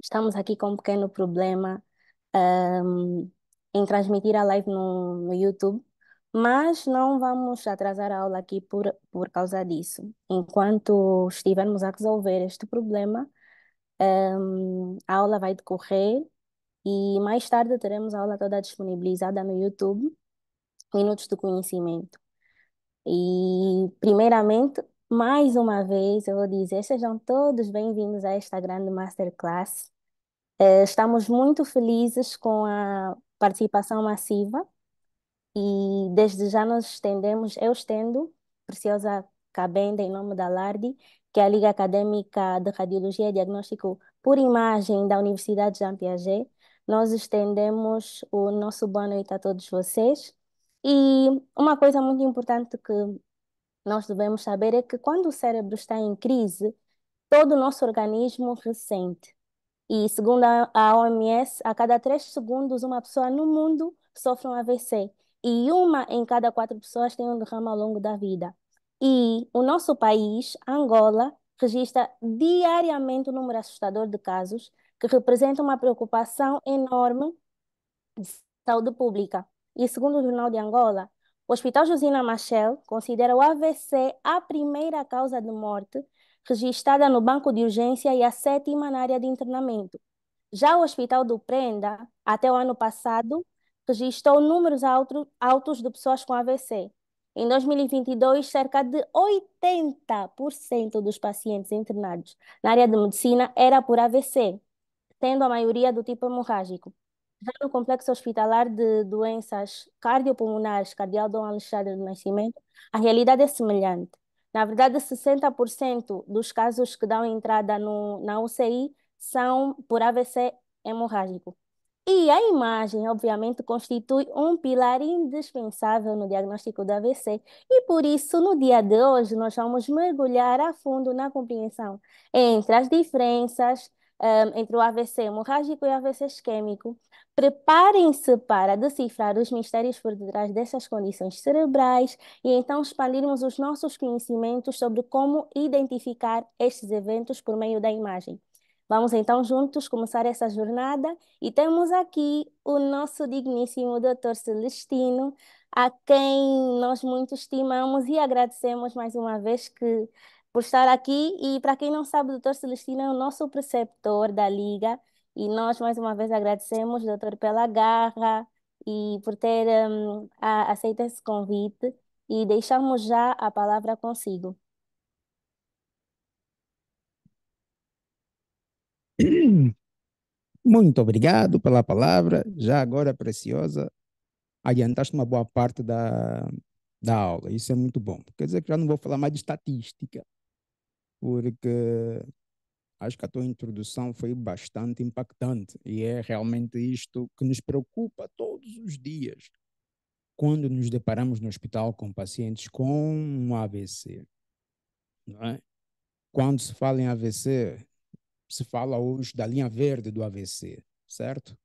Estamos aqui com um pequeno problema, ahm, em transmitir a live no YouTube, mas não vamos atrasar a aula aqui por causa disso. Enquanto estivermos a resolver este problema, a aula vai decorrer e mais tarde teremos a aula toda disponibilizada no YouTube, Minutos de Conhecimento. E, primeiramente, mais uma vez, eu vou dizer, sejam todos bem-vindos a esta grande masterclass. Estamos muito felizes com a participação massiva e desde já nós estendemos, eu estendo, Preciosa Cabenda, em nome da LARDI, que é a Liga Acadêmica de Radiologia e Diagnóstico por Imagem da Universidade Jean Piaget. Nós estendemos o nosso boa noite a todos vocês. E uma coisa muito importante que nós devemos saber é que quando o cérebro está em crise, todo o nosso organismo ressente. E segundo a OMS, a cada 3 segundos, uma pessoa no mundo sofre um AVC. E uma em cada 4 pessoas tem um derrame ao longo da vida. E o nosso país, Angola, registra diariamente um número assustador de casos, que representa uma preocupação enorme de saúde pública. E segundo o Jornal de Angola, o Hospital Josina Machel considera o AVC a primeira causa de morte registrada no banco de urgência e a sétima na área de internamento. Já o Hospital do Prenda, até o ano passado, registrou números altos de pessoas com AVC. Em 2022, cerca de 80% dos pacientes internados na área de medicina era por AVC, tendo a maioria do tipo hemorrágico. Já no complexo hospitalar de doenças cardiopulmonares, Cardeal Dom Alexandre do Nascimento, a realidade é semelhante. Na verdade, 60% dos casos que dão entrada na UCI são por AVC hemorrágico. E a imagem, obviamente, constitui um pilar indispensável no diagnóstico do AVC. E por isso, no dia de hoje, nós vamos mergulhar a fundo na compreensão entre as diferenças, entre o AVC hemorrágico e o AVC isquêmico. Preparem-se para decifrar os mistérios por detrás dessas condições cerebrais e então expandirmos os nossos conhecimentos sobre como identificar estes eventos por meio da imagem. Vamos então juntos começar essa jornada e temos aqui o nosso digníssimo Dr. Celestino, a quem nós muito estimamos e agradecemos mais uma vez por estar aqui. E para quem não sabe, o Dr. Celestino é o nosso preceptor da Liga e nós mais uma vez agradecemos, doutor, pela garra e por ter aceito esse convite e deixamos já a palavra consigo. Muito obrigado pela palavra. Já agora, Preciosa, adiantaste uma boa parte da aula. Isso é muito bom. Quer dizer que já não vou falar mais de estatística, porque acho que a tua introdução foi bastante impactante e é realmente isto que nos preocupa todos os dias quando nos deparamos no hospital com pacientes com um AVC, não é? Quando se fala em AVC, se fala hoje da linha verde do AVC, certo?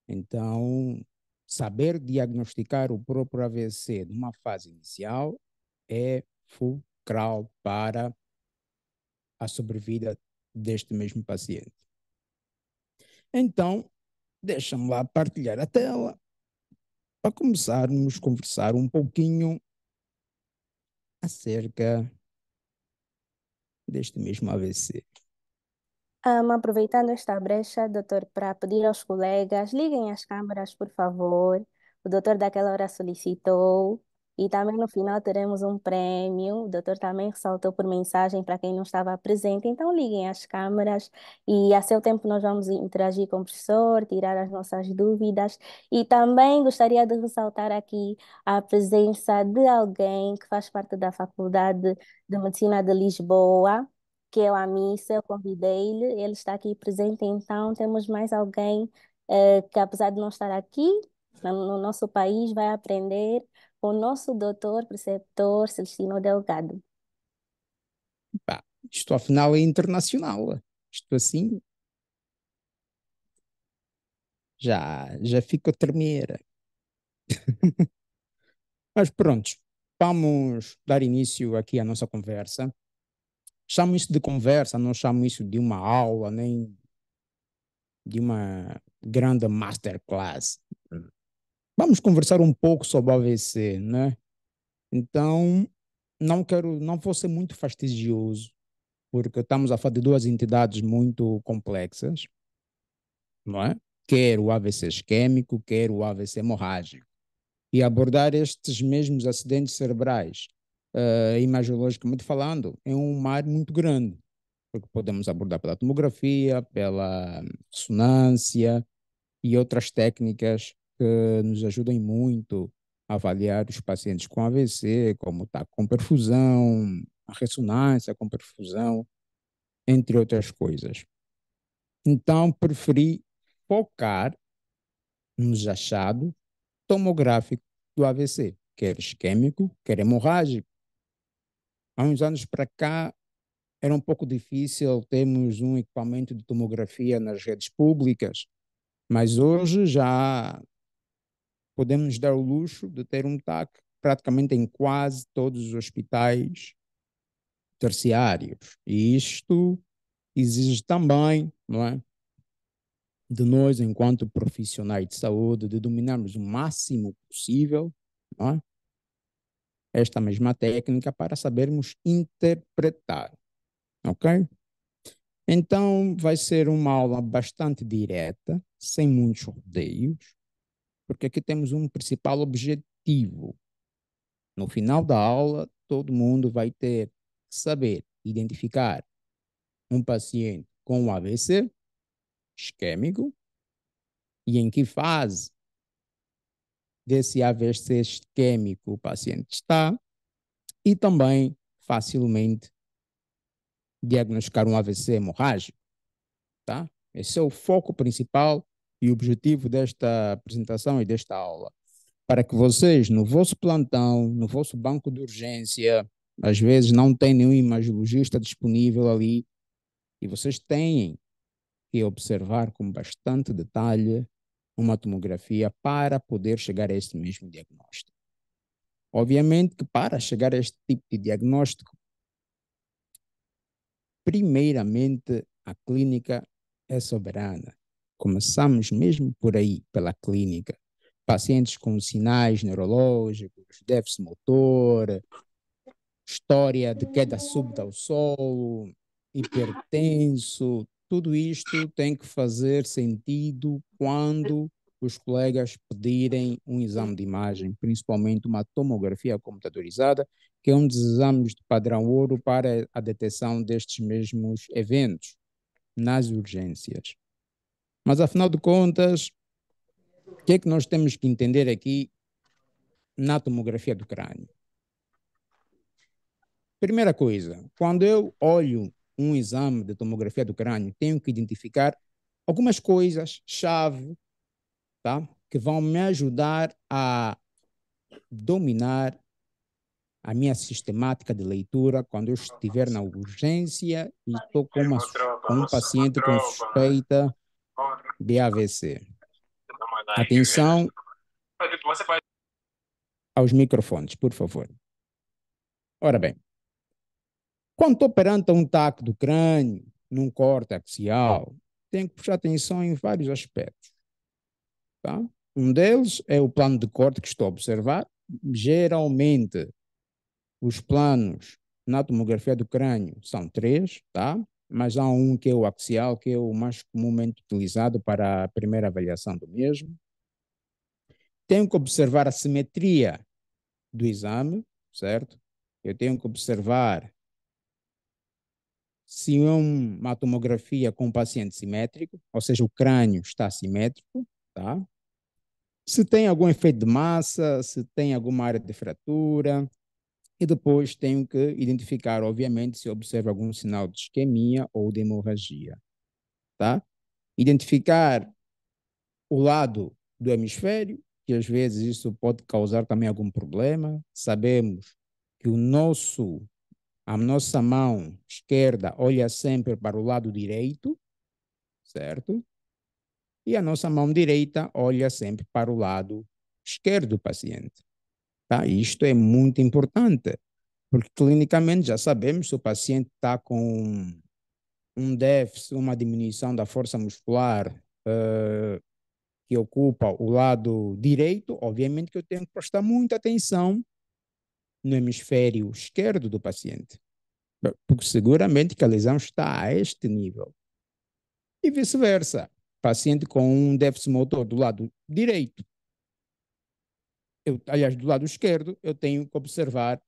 Então, saber diagnosticar o próprio AVC numa fase inicial é fulcral para a sobrevida deste mesmo paciente. Então, deixa-me lá partilhar a tela para começarmos a conversar um pouquinho acerca deste mesmo AVC. Aproveitando esta brecha, doutor, para pedir aos colegas, liguem as câmaras, por favor. O doutor daquela hora solicitou. E também no final teremos um prêmio. O doutor também ressaltou por mensagem para quem não estava presente. Então liguem as câmaras e a seu tempo nós vamos interagir com o professor, tirar as nossas dúvidas. E também gostaria de ressaltar aqui a presença de alguém que faz parte da Faculdade de Medicina de Lisboa, que é o Amissa. Eu convidei-lhe, ele está aqui presente, então temos mais alguém que, apesar de não estar aqui no nosso país, vai aprender com o nosso doutor, preceptor Celestino Delgado. Pá, isto afinal é internacional. Isto assim já fico a tremer. Mas pronto, vamos dar início aqui à nossa conversa. Chamo isso de conversa, não chamo isso de uma aula, nem de uma grande masterclass. Vamos conversar um pouco sobre o AVC, né? Então, não vou ser muito fastidioso, porque estamos a falar de duas entidades muito complexas, não é? Quer o AVC isquêmico, quer o AVC hemorrágico. E abordar estes mesmos acidentes cerebrais, imagiologicamente falando, é um mar muito grande, porque podemos abordar pela tomografia, pela ressonância e outras técnicas que nos ajudam muito a avaliar os pacientes com AVC, como está com perfusão, a ressonância com perfusão, entre outras coisas. Então, preferi focar nos achados tomográficos do AVC, quer isquêmico, quer hemorrágico. Há uns anos para cá era um pouco difícil termos um equipamento de tomografia nas redes públicas, mas hoje já podemos dar o luxo de ter um TAC praticamente em quase todos os hospitais terciários. E isto exige também, não é, de nós, enquanto profissionais de saúde, de dominarmos o máximo possível, não é, esta mesma técnica para sabermos interpretar, ok? Então, vai ser uma aula bastante direta, sem muitos rodeios, porque aqui temos um principal objetivo. No final da aula, todo mundo vai ter que saber identificar um paciente com AVC isquêmico e em que fase desse AVC isquêmico o paciente está e também facilmente diagnosticar um AVC hemorrágico, tá? Esse é o foco principal e objetivo desta apresentação e desta aula, para que vocês, no vosso plantão, no vosso banco de urgência, às vezes não tem nenhum imagiologista disponível ali, e vocês têm que observar com bastante detalhe uma tomografia para poder chegar a este mesmo diagnóstico. Obviamente que para chegar a este tipo de diagnóstico, primeiramente a clínica é soberana. Começamos mesmo por aí, pela clínica. Pacientes com sinais neurológicos, déficit motor, história de queda súbita ao solo, hipertenso, tudo isto tem que fazer sentido quando os colegas pedirem um exame de imagem, principalmente uma tomografia computadorizada, que é um dos exames de padrão ouro para a detecção destes mesmos eventos nas urgências. Mas, afinal de contas, o que é que nós temos que entender aqui na tomografia do crânio? Primeira coisa, quando eu olho um exame de tomografia do crânio, tenho que identificar algumas coisas-chave, tá? Que vão me ajudar a dominar a minha sistemática de leitura quando eu estiver na urgência e estou com um paciente com suspeita de AVC. Atenção aos microfones, por favor. Ora bem, quando estou perante um TAC do crânio, num corte axial, tenho que prestar atenção em vários aspectos. Tá? Um deles é o plano de corte que estou a observar. Geralmente, os planos na tomografia do crânio são três, tá? Mas há um que é o axial, que é o mais comumente utilizado para a primeira avaliação do mesmo. Tenho que observar a simetria do exame, certo? Eu tenho que observar se é uma tomografia com paciente simétrico, ou seja, o crânio está simétrico, tá? Se tem algum efeito de massa, se tem alguma área de fratura, e depois tenho que identificar, obviamente, se observa algum sinal de isquemia ou de hemorragia, tá? Identificar o lado do hemisfério, que às vezes isso pode causar também algum problema. Sabemos que a nossa mão esquerda olha sempre para o lado direito, certo? E a nossa mão direita olha sempre para o lado esquerdo do paciente. Tá? Isto é muito importante, porque clinicamente já sabemos se o paciente está com um déficit, uma diminuição da força muscular que ocupa o lado direito, obviamente que eu tenho que prestar muita atenção no hemisfério esquerdo do paciente, porque seguramente que a lesão está a este nível. E vice-versa. Paciente com um déficit motor do lado direito, aliás, do lado esquerdo, eu tenho que observar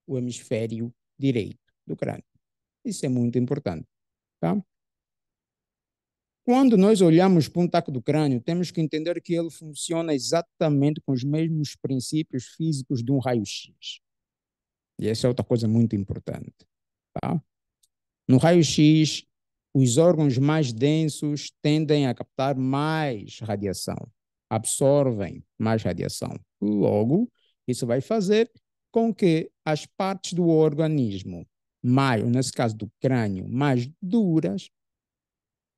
o hemisfério direito do crânio. Isso é muito importante, tá? Quando nós olhamos para um taco do crânio, temos que entender que ele funciona exatamente com os mesmos princípios físicos de um raio-x. E essa é outra coisa muito importante, tá? No raio-x, os órgãos mais densos tendem a captar mais radiação, absorvem mais radiação. Logo, isso vai fazer com que as partes do organismo, mais, nesse caso do crânio, mais duras,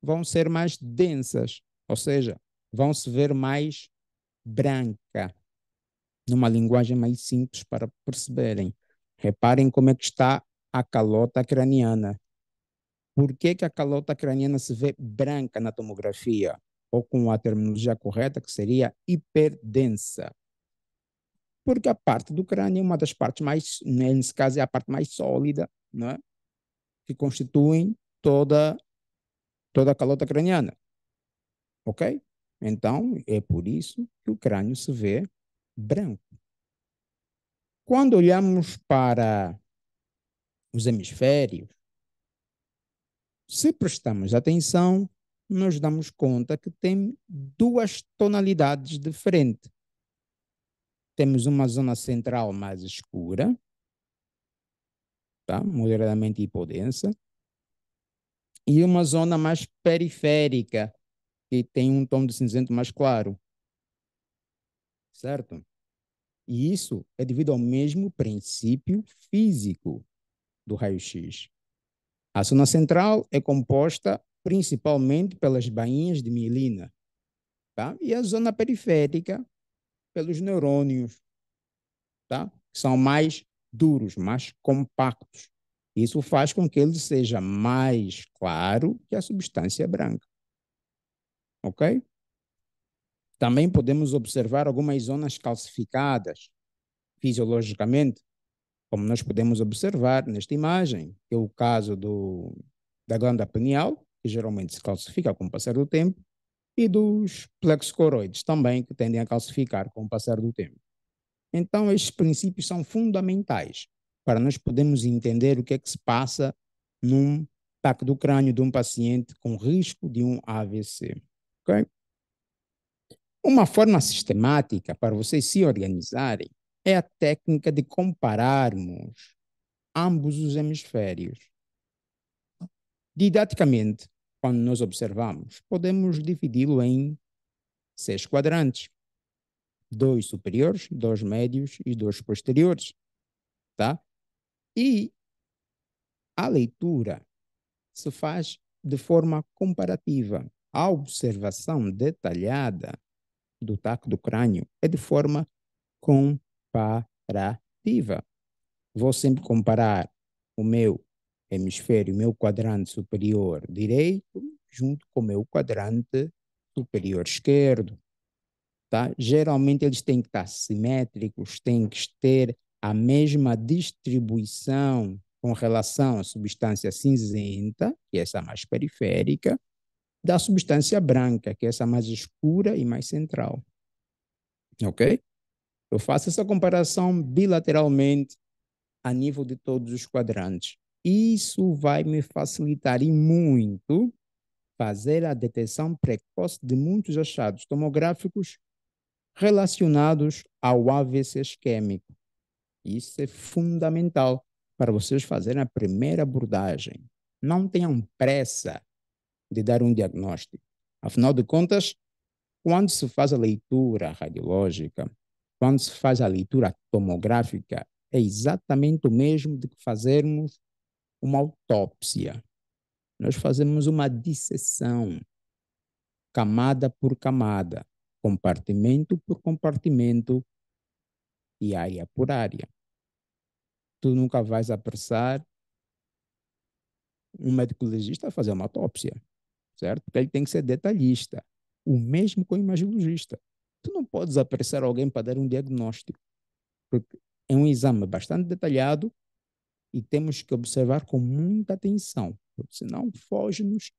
vão ser mais densas, ou seja, vão se ver mais branca, numa linguagem mais simples para perceberem. Reparem como é que está a calota craniana. Por que, que a calota craniana se vê branca na tomografia? Ou com a terminologia correta, que seria hiperdensa. Porque a parte do crânio é uma das partes mais, nesse caso, é a parte mais sólida, não é? Que constituem toda a calota craniana. Ok? Então, é por isso que o crânio se vê branco. Quando olhamos para os hemisférios, se prestamos atenção, nos damos conta que tem duas tonalidades diferentes. Temos uma zona central mais escura, tá? Moderadamente hipodensa, e uma zona mais periférica, que tem um tom de cinzento mais claro, certo? E isso é devido ao mesmo princípio físico do raio-x. A zona central é composta principalmente pelas bainhas de mielina, tá? E a zona periférica pelos neurônios, tá? Que são mais duros, mais compactos. Isso faz com que ele seja mais claro que a substância branca, ok? Também podemos observar algumas zonas calcificadas fisiologicamente, como nós podemos observar nesta imagem, que é o caso da glândula pineal, que geralmente se calcifica com o passar do tempo, e dos plexos coroides também, que tendem a calcificar com o passar do tempo. Então, estes princípios são fundamentais para nós podermos entender o que é que se passa num ataque do crânio de um paciente com risco de um AVC. Okay? Uma forma sistemática para vocês se organizarem é a técnica de compararmos ambos os hemisférios. Didaticamente, quando nós observamos, podemos dividi-lo em 6 quadrantes: 2 superiores, 2 médios e 2 posteriores, tá? E a leitura se faz de forma comparativa. A observação detalhada do taco do crânio é de forma comparativa. Vou sempre comparar o meu hemisfério, o meu quadrante superior direito, junto com o meu quadrante superior esquerdo. Tá? Geralmente eles têm que estar simétricos, têm que ter a mesma distribuição com relação à substância cinzenta, que é essa mais periférica, da substância branca, que é essa mais escura e mais central. Ok? Eu faço essa comparação bilateralmente a nível de todos os quadrantes. Isso vai me facilitar e muito fazer a detecção precoce de muitos achados tomográficos relacionados ao AVC isquêmico. Isso é fundamental para vocês fazerem a primeira abordagem. Não tenham pressa de dar um diagnóstico. Afinal de contas, quando se faz a leitura radiológica, quando se faz a leitura tomográfica, é exatamente o mesmo de que fazermos uma autópsia. Nós fazemos uma disseção, camada por camada, compartimento por compartimento e área por área. Tu nunca vais apressar um médico legista a fazer uma autópsia. certo? Porque ele tem que ser detalhista. O mesmo com o imagiologista. Tu não podes apressar alguém para dar um diagnóstico, porque é um exame bastante detalhado e temos que observar com muita atenção, porque senão foge-nos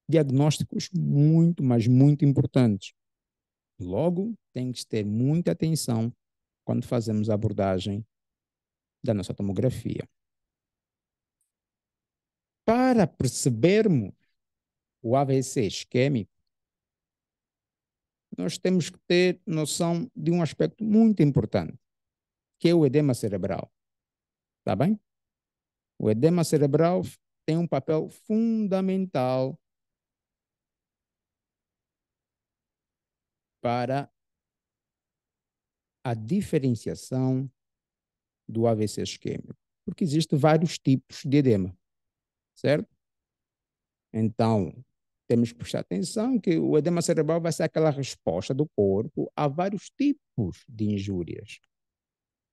diagnósticos muito, mas muito importantes. Logo, tem que ter muita atenção quando fazemos a abordagem da nossa tomografia. Para percebermos o AVC isquêmico, nós temos que ter noção de um aspecto muito importante, que é o edema cerebral. Tá bem? O edema cerebral tem um papel fundamental para a diferenciação do AVC isquêmico, porque existem vários tipos de edema, certo? Então, temos que prestar atenção que o edema cerebral vai ser aquela resposta do corpo a vários tipos de injúrias.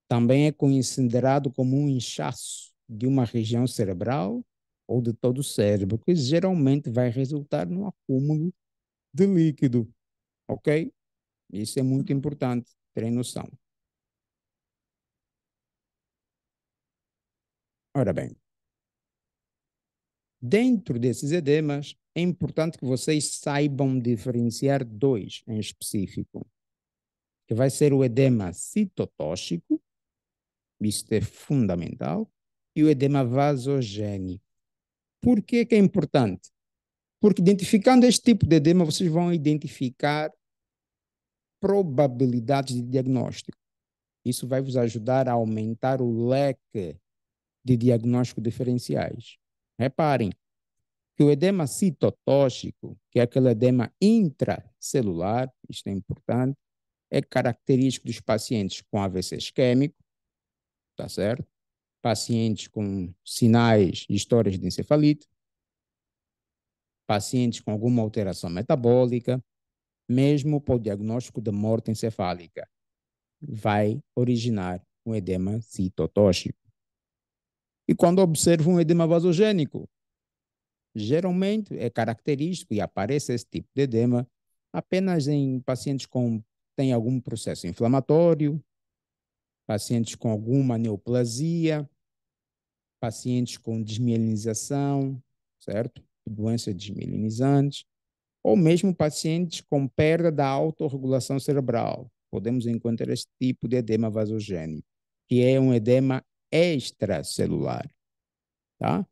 Também é considerado como um inchaço de uma região cerebral ou de todo o cérebro, que geralmente vai resultar no acúmulo de líquido, ok? Isso é muito importante terem noção. Ora bem, dentro desses edemas, é importante que vocês saibam diferenciar dois em específico, que vai ser o edema citotóxico, isso é fundamental, e o edema vasogênico. Por que é importante? Porque identificando este tipo de edema, vocês vão identificar probabilidades de diagnóstico. Isso vai vos ajudar a aumentar o leque de diagnóstico diferenciais. Reparem que o edema citotóxico, que é aquele edema intracelular, isto é importante, é característico dos pacientes com AVC isquêmico, tá certo? Pacientes com sinais e histórias de encefalite, pacientes com alguma alteração metabólica, mesmo para o diagnóstico de morte encefálica, vai originar um edema citotóxico. E quando observa um edema vasogênico, geralmente é característico e aparece esse tipo de edema apenas em pacientes com tem algum processo inflamatório, pacientes com alguma neoplasia, pacientes com desmielinização, certo? Doenças desmielinizantes, ou mesmo pacientes com perda da autorregulação cerebral. Podemos encontrar esse tipo de edema vasogênico, que é um edema extracelular, tá?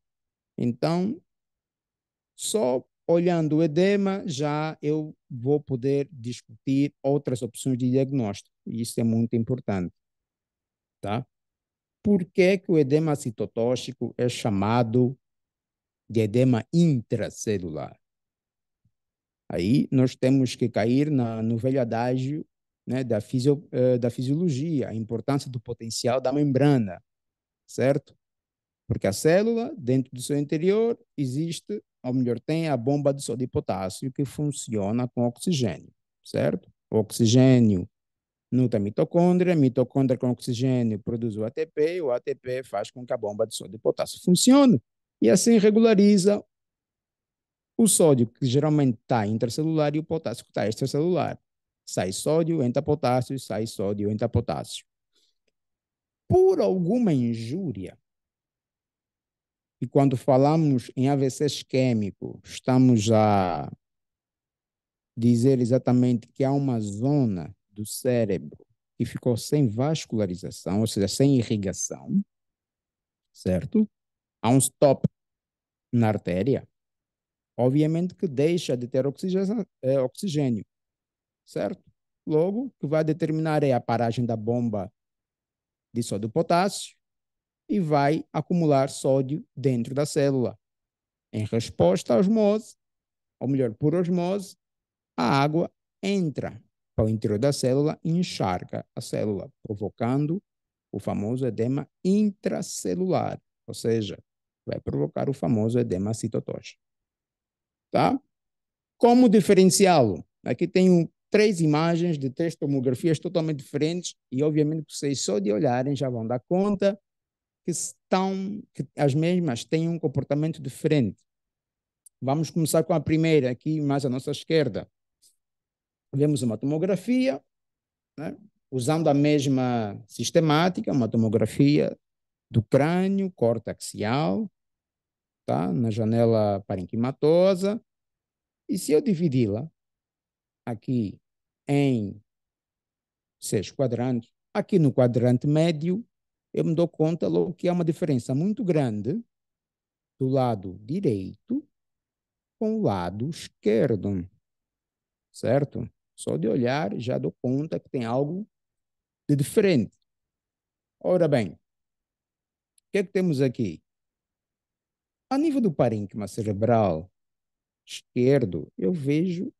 Então, só olhando o edema, já eu vou poder discutir outras opções de diagnóstico. Isso é muito importante, tá? Por que que o edema citotóxico é chamado de edema intracelular? Aí nós temos que cair no velho adágio, né, da fisiologia, a importância do potencial da membrana, certo? Porque a célula, dentro do seu interior, existe, ou melhor, tem a bomba de sódio e potássio que funciona com oxigênio, certo? O oxigênio nutre a mitocôndria com oxigênio produz o ATP faz com que a bomba de sódio e potássio funcione e assim regulariza o sódio, que geralmente está intracelular, e o potássio, que está extracelular. Sai sódio, entra potássio, sai sódio, entra potássio. Por alguma injúria, e quando falamos em AVC isquêmico, estamos a dizer exatamente que há uma zona do cérebro que ficou sem vascularização, ou seja, sem irrigação, certo? Há um stop na artéria, obviamente que deixa de ter oxigênio, certo? Logo, o que vai determinar é a paragem da bomba de sódio e potássio e vai acumular sódio dentro da célula. Em resposta à osmose, ou melhor, por osmose, a água entra para o interior da célula e encharca a célula, provocando o famoso edema intracelular, ou seja, vai provocar o famoso edema citotóxico. Tá? Como diferenciá-lo? Aqui tenho três imagens de três tomografias totalmente diferentes e, obviamente, vocês só de olharem já vão dar conta que as mesmas têm um comportamento diferente. Vamos começar com a primeira, aqui mais à nossa esquerda. Vemos uma tomografia, né? Usando a mesma sistemática, uma tomografia do crânio, corte axial, tá? Na janela parenquimatosa. E se eu dividi-la aqui em 6 quadrantes, aqui no quadrante médio, eu me dou conta logo que há uma diferença muito grande do lado direito com o lado esquerdo, certo? Só de olhar já dou conta que tem algo de diferente. Ora bem, o que é que temos aqui? A nível do parênquima cerebral esquerdo, eu vejo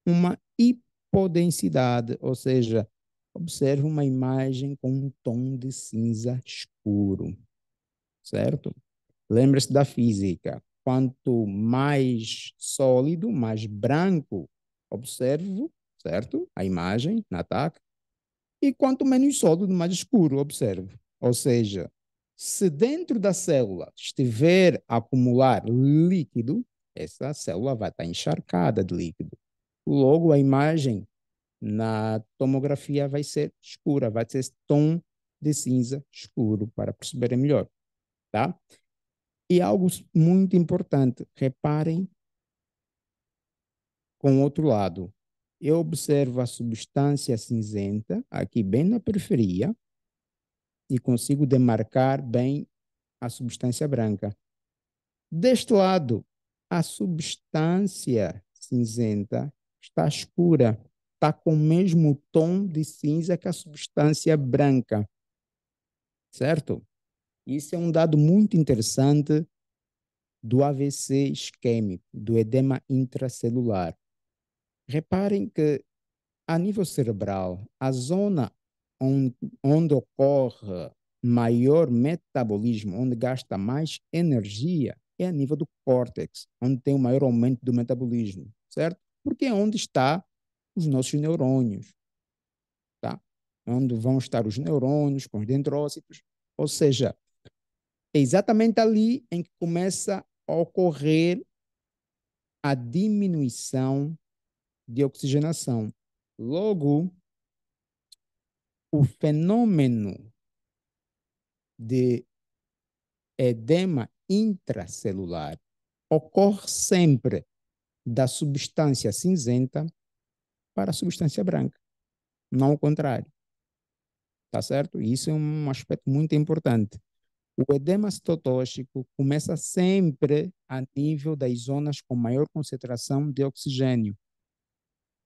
uma hipodensidade, ou seja, observo uma imagem com um tom de cinza escuro, certo? Lembre-se da física. Quanto mais sólido, mais branco, observo, certo? A imagem na TAC. E quanto menos sólido, mais escuro, observo. Ou seja, se dentro da célula estiver a acumular líquido, essa célula vai estar encharcada de líquido. Logo, a imagem na tomografia vai ser escura, vai ter esse tom de cinza escuro para perceberem melhor, tá? E algo muito importante, reparem com o outro lado. Eu observo a substância cinzenta aqui bem na periferia e consigo demarcar bem a substância branca. Deste lado, a substância cinzenta está escura, está com o mesmo tom de cinza que a substância branca, certo? Isso é um dado muito interessante do AVC isquêmico, do edema intracelular. Reparem que, a nível cerebral, a zona onde ocorre maior metabolismo, onde gasta mais energia, é a nível do córtex, onde tem o maior aumento do metabolismo, certo? Porque é onde está os nossos neurônios, tá? Onde vão estar os neurônios com os dendrócitos, ou seja, é exatamente ali em que começa a ocorrer a diminuição de oxigenação. Logo, o fenômeno de edema intracelular ocorre sempre da substância cinzenta para a substância branca, não o contrário, tá certo? Isso é um aspecto muito importante. O edema citotóxico começa sempre a nível das zonas com maior concentração de oxigênio,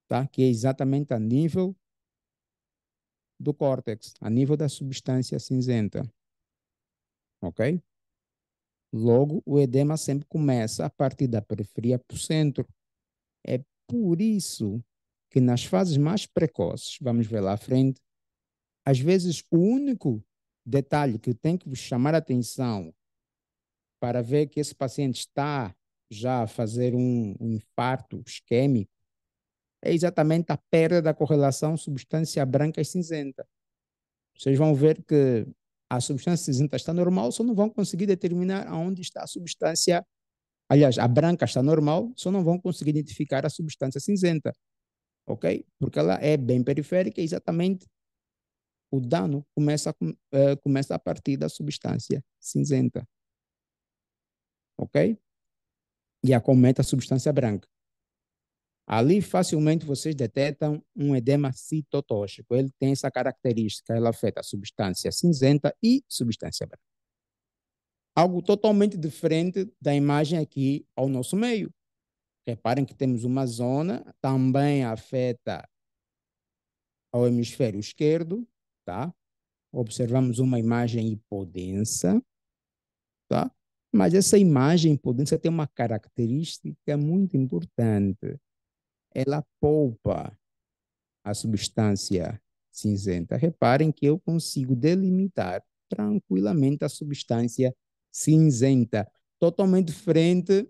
tá? Que é exatamente a nível do córtex, a nível da substância cinzenta, ok? Logo, o edema sempre começa a partir da periferia para o centro. É por isso que nas fases mais precoces, vamos ver lá à frente, às vezes o único detalhe que eu tenho que vos chamar a atenção para ver que esse paciente está já a fazer um infarto isquêmico é exatamente a perda da correlação substância branca e cinzenta. Vocês vão ver que a substância cinzenta está normal, só não vão conseguir determinar aonde está a substância. Aliás, a branca está normal, só não vão conseguir identificar a substância cinzenta, ok? Porque ela é bem periférica e exatamente o dano começa a partir da substância cinzenta, ok? E acomete a substância branca. Ali facilmente vocês detectam um edema citotóxico. Ele tem essa característica, ele afeta a substância cinzenta e substância branca. Algo totalmente diferente da imagem aqui ao nosso meio. Reparem que temos uma zona, também afeta ao hemisfério esquerdo, tá? Observamos uma imagem hipodensa, tá? Mas essa imagem hipodensa tem uma característica muito importante. Ela poupa a substância cinzenta. Reparem que eu consigo delimitar tranquilamente a substância cinzenta, totalmente diferente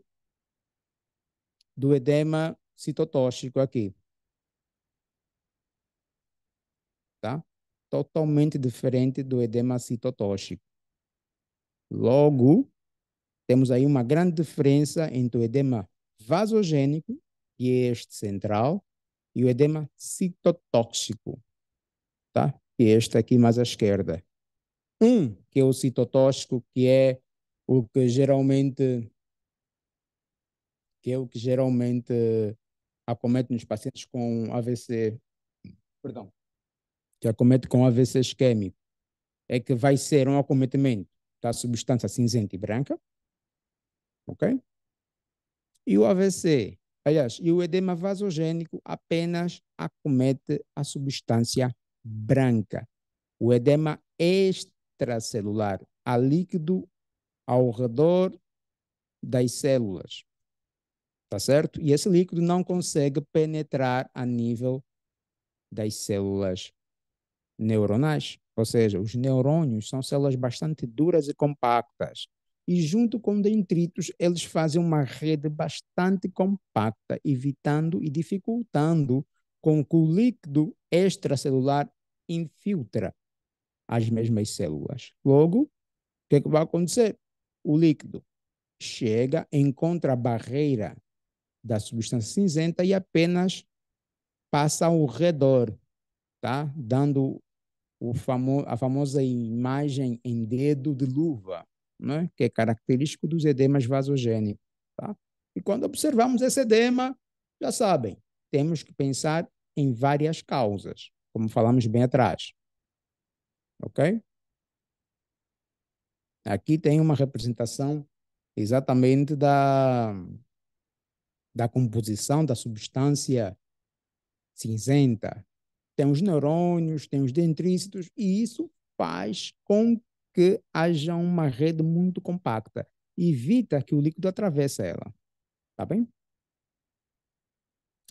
do edema citotóxico aqui, tá? Totalmente diferente do edema citotóxico. Logo, Temos aí uma grande diferença entre o edema vasogênico, que é este central, e o edema citotóxico, tá? Que é este aqui mais à esquerda. Que é o citotóxico, que é o que geralmente acomete nos pacientes com AVC, perdão, que acomete com AVC isquêmico, é que vai ser um acometimento da substância cinzenta e branca, ok? E o AVC, aliás, e o edema vasogênico apenas acomete a substância branca. O edema extracelular, a líquido ao redor das células, tá certo? E esse líquido não consegue penetrar a nível das células neuronais, ou seja, os neurônios são células bastante duras e compactas. E junto com dendritos, eles fazem uma rede bastante compacta, evitando e dificultando com que o líquido extracelular infiltra as mesmas células. Logo, o que é que vai acontecer? O líquido chega, encontra a barreira da substância cinzenta e apenas passa ao redor, tá? Dando a famosa imagem em dedo de luva, né? Que é característico dos edemas vasogênicos. Tá? E quando observamos esse edema, já sabem, temos que pensar em várias causas, como falamos bem atrás. Ok? Aqui tem uma representação exatamente da composição da substância cinzenta. Tem os neurônios, tem os dendrícitos, e isso faz com que haja uma rede muito compacta. Evita que o líquido atravesse ela. Tá bem?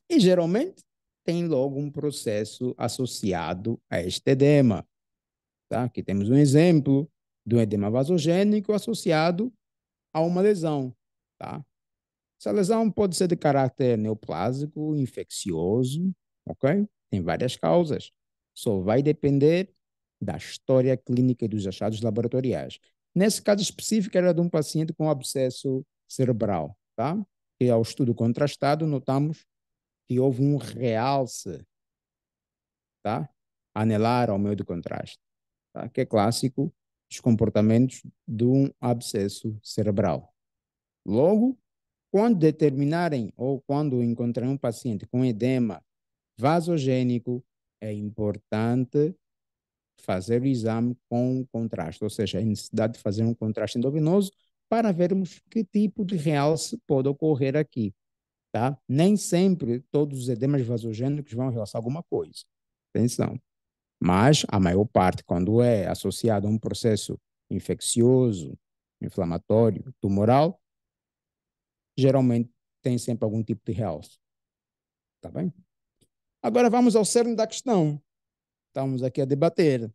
E geralmente tem logo um processo associado a este edema. Tá? Aqui temos um exemplo de um edema vasogênico associado a uma lesão. Tá? Essa lesão pode ser de caráter neoplásico, infeccioso, ok? Tem várias causas. Só vai depender da história clínica e dos achados laboratoriais. Nesse caso específico, era de um paciente com abscesso cerebral, tá? E ao estudo contrastado, notamos que houve um realce, tá? Anelar ao meio de contraste, tá? Que é clássico dos comportamentos de um abscesso cerebral. Logo, quando determinarem ou quando encontrarem um paciente com edema vasogênico, é importante fazer o exame com contraste, ou seja, a necessidade de fazer um contraste endovenoso para vermos que tipo de realce pode ocorrer aqui, tá? Nem sempre todos os edemas vasogênicos vão realçar alguma coisa. Atenção. Mas a maior parte, quando é associado a um processo infeccioso, inflamatório, tumoral, geralmente tem sempre algum tipo de realce, tá bem? Agora vamos ao cerne da questão. Estamos aqui a debater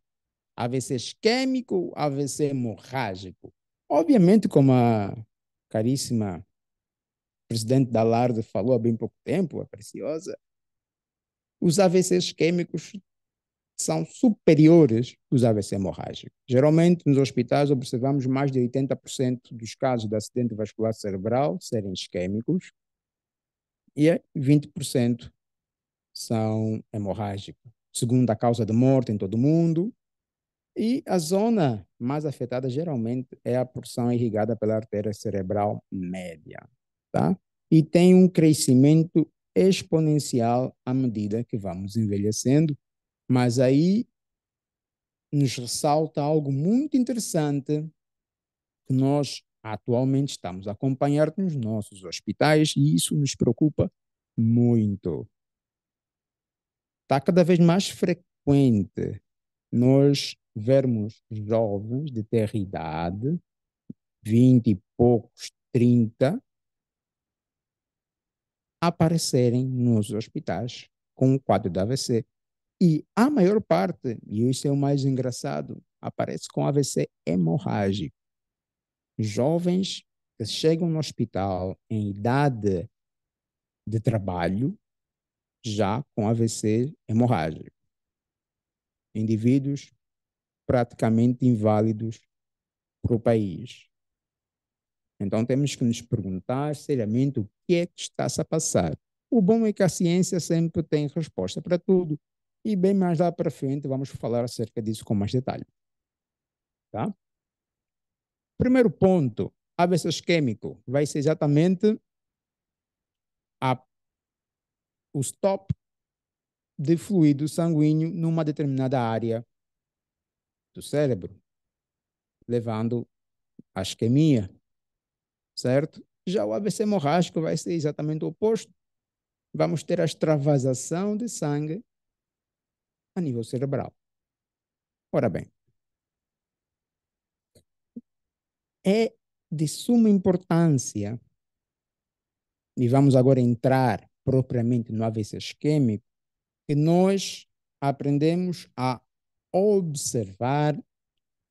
AVC isquêmico, AVC hemorrágico. Obviamente, como a caríssima presidente da LARD falou há bem pouco tempo, a Preciosa, os AVCs isquêmicos são superiores aos AVC hemorrágicos. Geralmente, nos hospitais, observamos mais de 80% dos casos de acidente vascular cerebral serem isquêmicos e 20% são hemorrágicos. Segunda causa de morte em todo o mundo. E a zona mais afetada geralmente é a porção irrigada pela artéria cerebral média, tá? E tem um crescimento exponencial à medida que vamos envelhecendo, mas aí nos ressalta algo muito interessante que nós atualmente estamos a acompanhar nos nossos hospitais e isso nos preocupa muito. Está cada vez mais frequente nós vermos jovens de ter idade, 20 e poucos, 30, aparecerem nos hospitais com o quadro de AVC. E a maior parte, e isso é o mais engraçado, aparece com AVC hemorrágico. Jovens que chegam no hospital em idade de trabalho, já com AVC hemorrágico. Indivíduos praticamente inválidos para o país. Então temos que nos perguntar seriamente o que é que está-se a passar. O bom é que a ciência sempre tem resposta para tudo. E bem mais lá para frente vamos falar acerca disso com mais detalhe. Tá? Primeiro ponto, AVC isquêmico vai ser exatamente a, o stop de fluido sanguíneo numa determinada área do cérebro, levando à isquemia, certo? Já o AVC hemorrágico vai ser exatamente o oposto. Vamos ter a extravasação de sangue a nível cerebral. Ora bem, é de suma importância, e vamos agora entrar propriamente no AVC isquêmico, que nós aprendemos a observar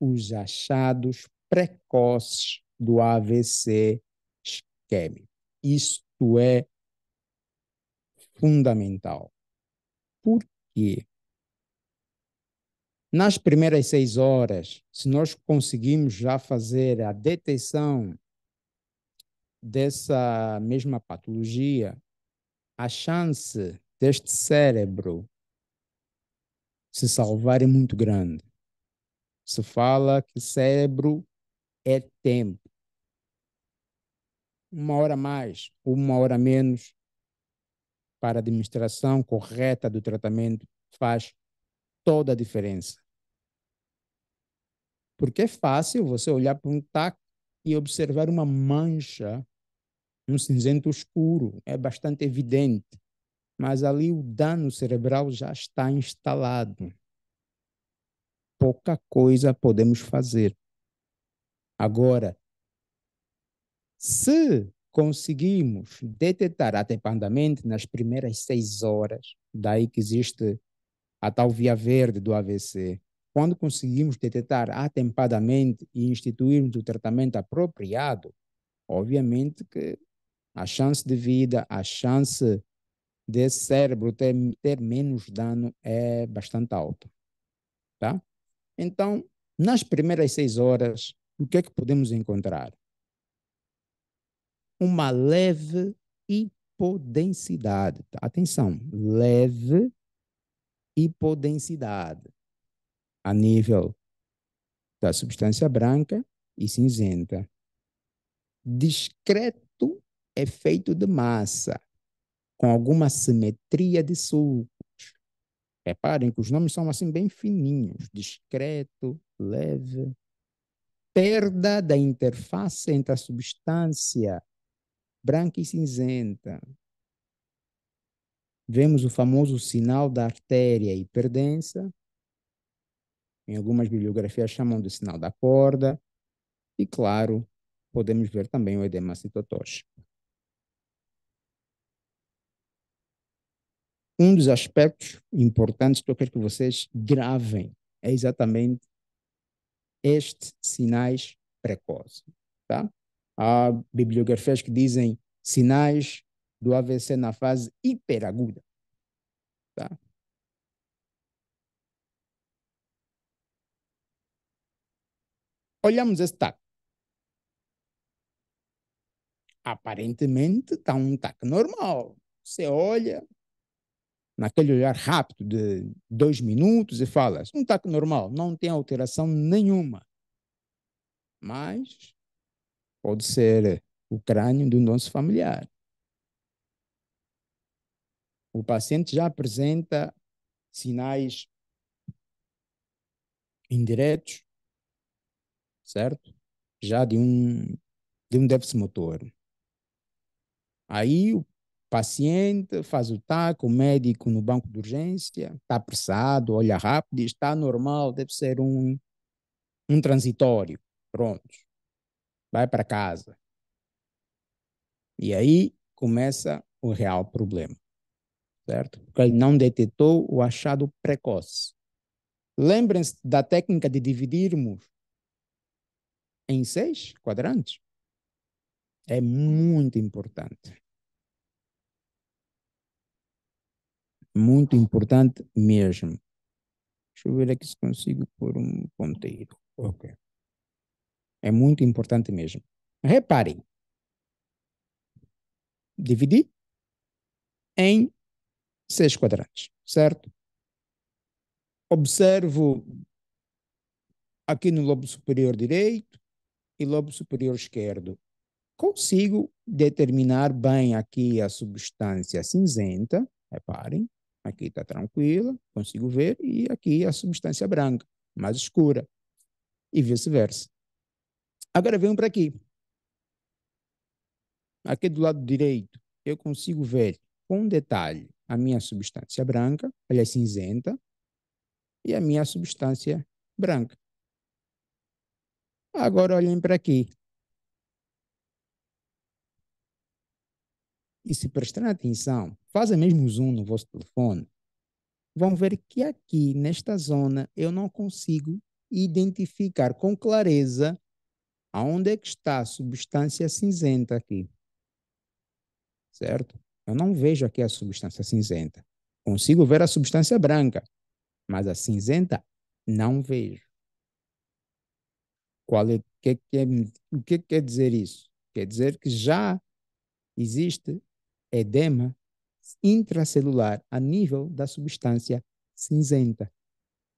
os achados precoces do AVC isquêmico. Isto é fundamental. Por quê? Nas primeiras 6 horas, se nós conseguimos já fazer a detecção dessa mesma patologia, a chance deste cérebro se salvar é muito grande. Se fala que cérebro é tempo. 1 hora mais, 1 hora menos para a administração correta do tratamento faz toda a diferença. Porque é fácil você olhar para um TAC e observar uma mancha, um cinzento escuro. É bastante evidente. Mas ali o dano cerebral já está instalado. Pouca coisa podemos fazer. Agora, se conseguimos detectar atempadamente nas primeiras 6 horas, daí que existe a tal via verde do AVC, quando conseguimos detectar atempadamente e instituirmos o tratamento apropriado, obviamente que a chance de vida, a chance desse cérebro ter menos dano é bastante alta, tá? Então, nas primeiras 6 horas, o que é que podemos encontrar? Uma leve hipodensidade. Atenção, leve hipodensidade a nível da substância branca e cinzenta. Discreto efeito de massa, com alguma simetria de sulcos. Reparem que os nomes são assim bem fininhos. Discreto, leve. Perda da interface entre a substância branca e cinzenta. Vemos o famoso sinal da artéria hiperdensa. Em algumas bibliografias chamam de sinal da corda. E, claro, podemos ver também o edema citotóxico. Um dos aspectos importantes que eu quero que vocês gravem é exatamente estes sinais precoces. Tá? Há bibliografias que dizem sinais do AVC na fase hiperaguda. Tá? Olhamos esse TAC. Aparentemente está um TAC normal. Você olha naquele olhar rápido de 2 minutos e fala, um TAC normal, não tem alteração nenhuma. Mas pode ser o crânio do nosso familiar. O paciente já apresenta sinais indiretos, certo? Já de um déficit motor. Aí o paciente faz o TAC, o médico no banco de urgência, está apressado, olha rápido, diz, está normal, deve ser um transitório. Pronto, vai para casa. E aí começa o real problema, certo? Porque ele não detectou o achado precoce. Lembrem-se da técnica de dividirmos em 6 quadrantes? É muito importante. Muito importante mesmo. Deixa eu ver aqui se consigo pôr um ponteiro. Ok. É muito importante mesmo. Reparem, dividi em 6 quadrantes, certo? Observo aqui no lobo superior direito e lobo superior esquerdo. Consigo determinar bem aqui a substância cinzenta, reparem, aqui está tranquila, consigo ver, e aqui a substância branca, mais escura, e vice-versa. Agora venham para aqui. Aqui do lado direito, eu consigo ver com detalhe a minha substância branca, aliás, cinzenta, e a minha substância branca. Agora olhem para aqui. E se prestarem atenção, fazem mesmo zoom no vosso telefone, vão ver que aqui, nesta zona, eu não consigo identificar com clareza aonde é que está a substância cinzenta aqui, certo? Eu não vejo aqui a substância cinzenta. Consigo ver a substância branca, mas a cinzenta não vejo. O que quer dizer isso? Quer dizer que já existe edema intracelular a nível da substância cinzenta,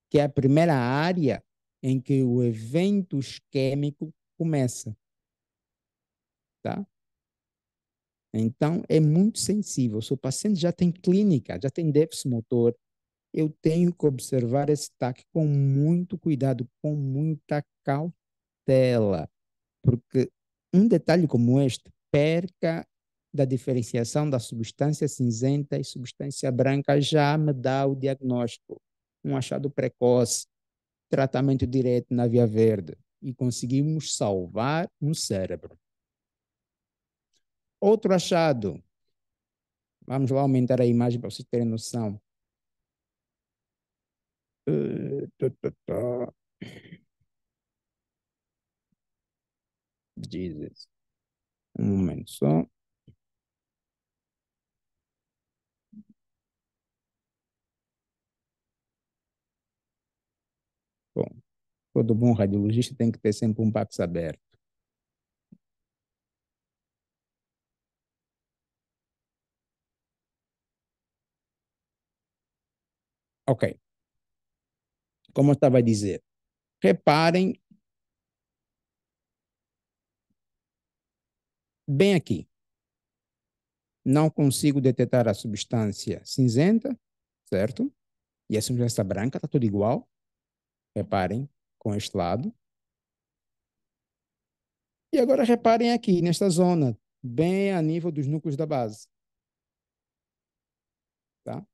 que é a primeira área em que o evento isquêmico começa, tá? Então, é muito sensível. Se o paciente já tem clínica, já tem déficit motor, eu tenho que observar esse TAC com muito cuidado, com muita cautela, porque um detalhe como este, perca da diferenciação da substância cinzenta e substância branca já me dá o diagnóstico. Um achado precoce, tratamento direto na via verde e conseguimos salvar um cérebro. Outro achado, vamos lá aumentar a imagem para vocês terem noção. Jesus. Um momento só. Bom, todo bom radiologista tem que ter sempre um pax aberto. Ok, como eu estava a dizer, reparem bem aqui. Não consigo detectar a substância cinzenta, certo? E a substância branca está tudo igual. Reparem com este lado. E agora reparem aqui, nesta zona, bem a nível dos núcleos da base. Tá?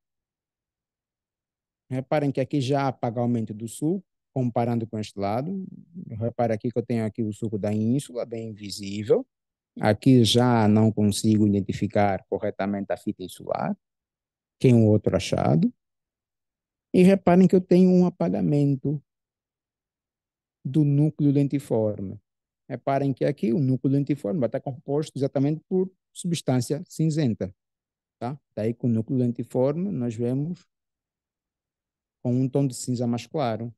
Reparem que aqui já há apagamento do suco, comparando com este lado. Repare aqui que eu tenho aqui o suco da ínsula, bem visível. Aqui já não consigo identificar corretamente a fita insular, que é um outro achado. E reparem que eu tenho um apagamento do núcleo lentiforme. Reparem que aqui o núcleo lentiforme vai estar composto exatamente por substância cinzenta. Tá? Daí com o núcleo lentiforme nós vemos com um tom de cinza mais claro.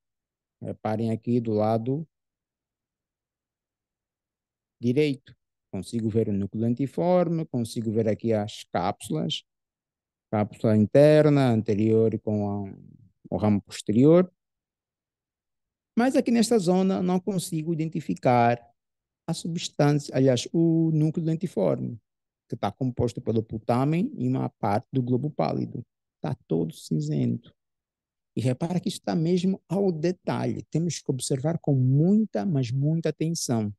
Reparem aqui do lado direito. Consigo ver o núcleo lentiforme, consigo ver aqui as cápsulas, cápsula interna, anterior com o ramo posterior. Mas aqui nesta zona não consigo identificar a substância, aliás, o núcleo lentiforme, que está composto pelo putamen e uma parte do globo pálido. Está todo cinzento. E repara que isso está mesmo ao detalhe. Temos que observar com muita, mas muita atenção.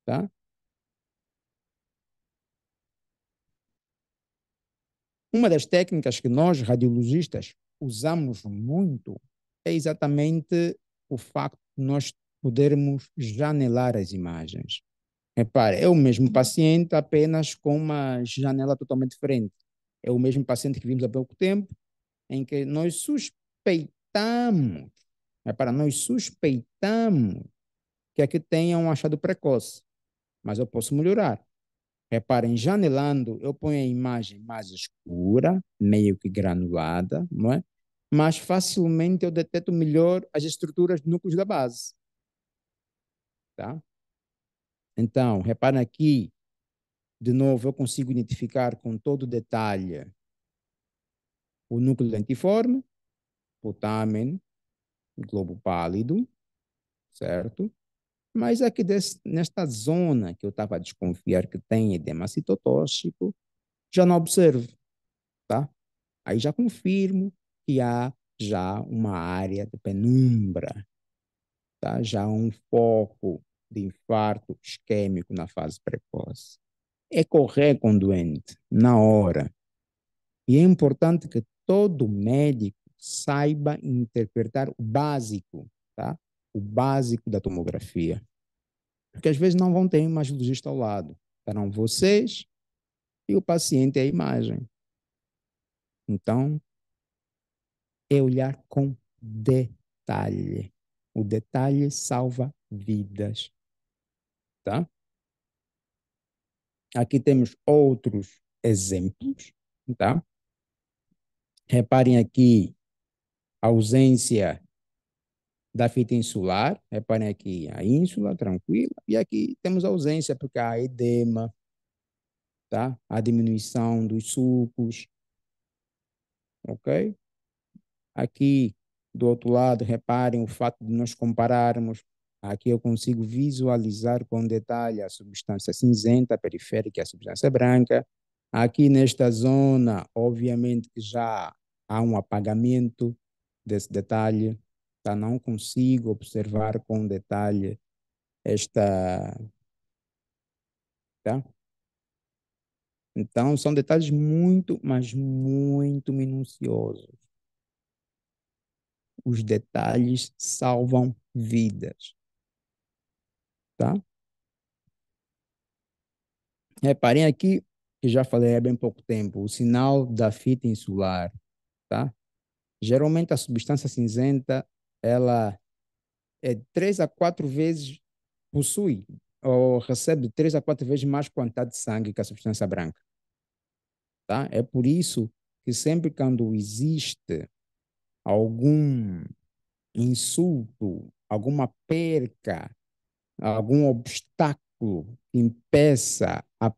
Tá? Uma das técnicas que nós, radiologistas, usamos muito é exatamente o facto de nós podermos janelar as imagens. Repare, é o mesmo paciente, apenas com uma janela totalmente diferente. É o mesmo paciente que vimos há pouco tempo, em que nós suspeitamos, repara, nós suspeitamos que aqui tenha um achado precoce, mas eu posso melhorar. Reparem, janelando, eu ponho a imagem mais escura, meio que granulada, não é? Mas facilmente eu detecto melhor as estruturas de núcleos da base, tá? Então, reparem aqui, de novo, eu consigo identificar com todo detalhe o núcleo lentiforme, putamen, globo pálido, certo? Mas aqui nesta zona que eu estava a desconfiar que tem edema citotóxico, já não observo, tá? Aí já confirmo que há já uma área de penumbra, tá? Já um foco de infarto isquêmico na fase precoce. É correr com o doente na hora. E é importante que todo médico saiba interpretar o básico, tá? O básico da tomografia. Porque às vezes não vão ter imagiologista ao lado. Estarão vocês e o paciente é a imagem. Então, é olhar com detalhe. O detalhe salva vidas, tá? Aqui temos outros exemplos, tá? Reparem aqui a ausência da fita insular. Reparem aqui a ínsula, tranquila. E aqui temos a ausência porque há edema, tá? A diminuição dos sulcos, ok? Aqui, do outro lado, reparem o fato de nós compararmos. Aqui eu consigo visualizar com detalhe a substância cinzenta periférica e a substância branca. Aqui nesta zona, obviamente que já há um apagamento desse detalhe, tá? Não consigo observar com detalhe esta, tá? Então, são detalhes muito, mas muito minuciosos. Os detalhes salvam vidas, tá? Reparem aqui, que já falei há bem pouco tempo, o sinal da fita insular, tá? Geralmente a substância cinzenta, ela é 3 a 4 vezes, possui ou recebe 3 a 4 vezes mais quantidade de sangue que a substância branca, tá? É por isso que sempre quando existe algum insulto, alguma perca, algum obstáculo que impeça a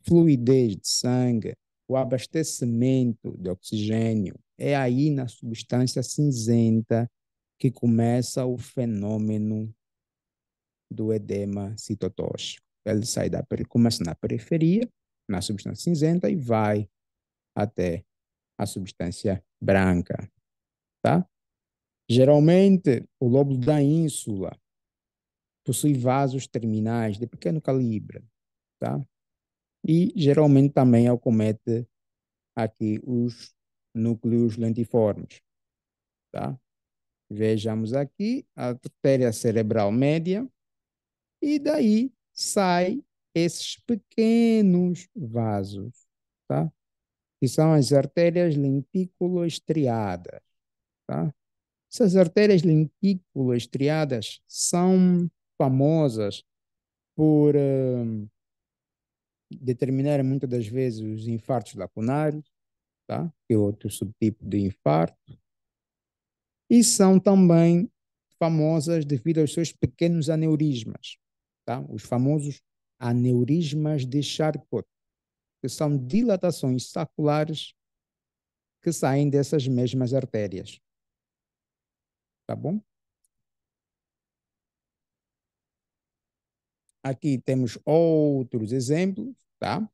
fluidez de sangue, o abastecimento de oxigênio, é aí na substância cinzenta que começa o fenômeno do edema citotóxico. Ele começa na periferia, na substância cinzenta e vai até a substância branca, tá? Geralmente, o lóbulo da ínsula possui vasos terminais de pequeno calibre, tá? E geralmente também acomete aqui os núcleos lentiformes, tá? Vejamos aqui a artéria cerebral média e daí sai esses pequenos vasos, tá? Que são as artérias lentículo-estriadas, tá? Essas artérias lentículo-estriadas são famosas por determinarem muitas das vezes os infartos lacunares, tá? Que é outro subtipo de infarto, e são também famosas devido aos seus pequenos aneurismas, tá? Os famosos aneurismas de Charcot, que são dilatações saculares que saem dessas mesmas artérias, tá bom? Aqui temos outros exemplos, tá?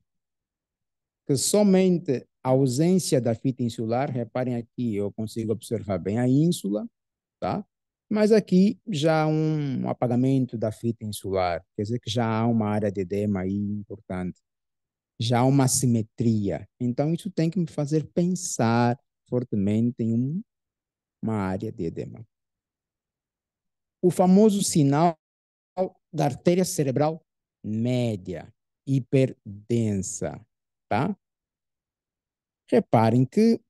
Que somente a ausência da fita insular, reparem aqui, eu consigo observar bem a ínsula, tá? Mas aqui já há um apagamento da fita insular, quer dizer que já há uma área de edema aí importante, já há uma assimetria. Então, isso tem que me fazer pensar fortemente em uma área de edema. O famoso sinal da artéria cerebral média, hiperdensa, tá? Reparem que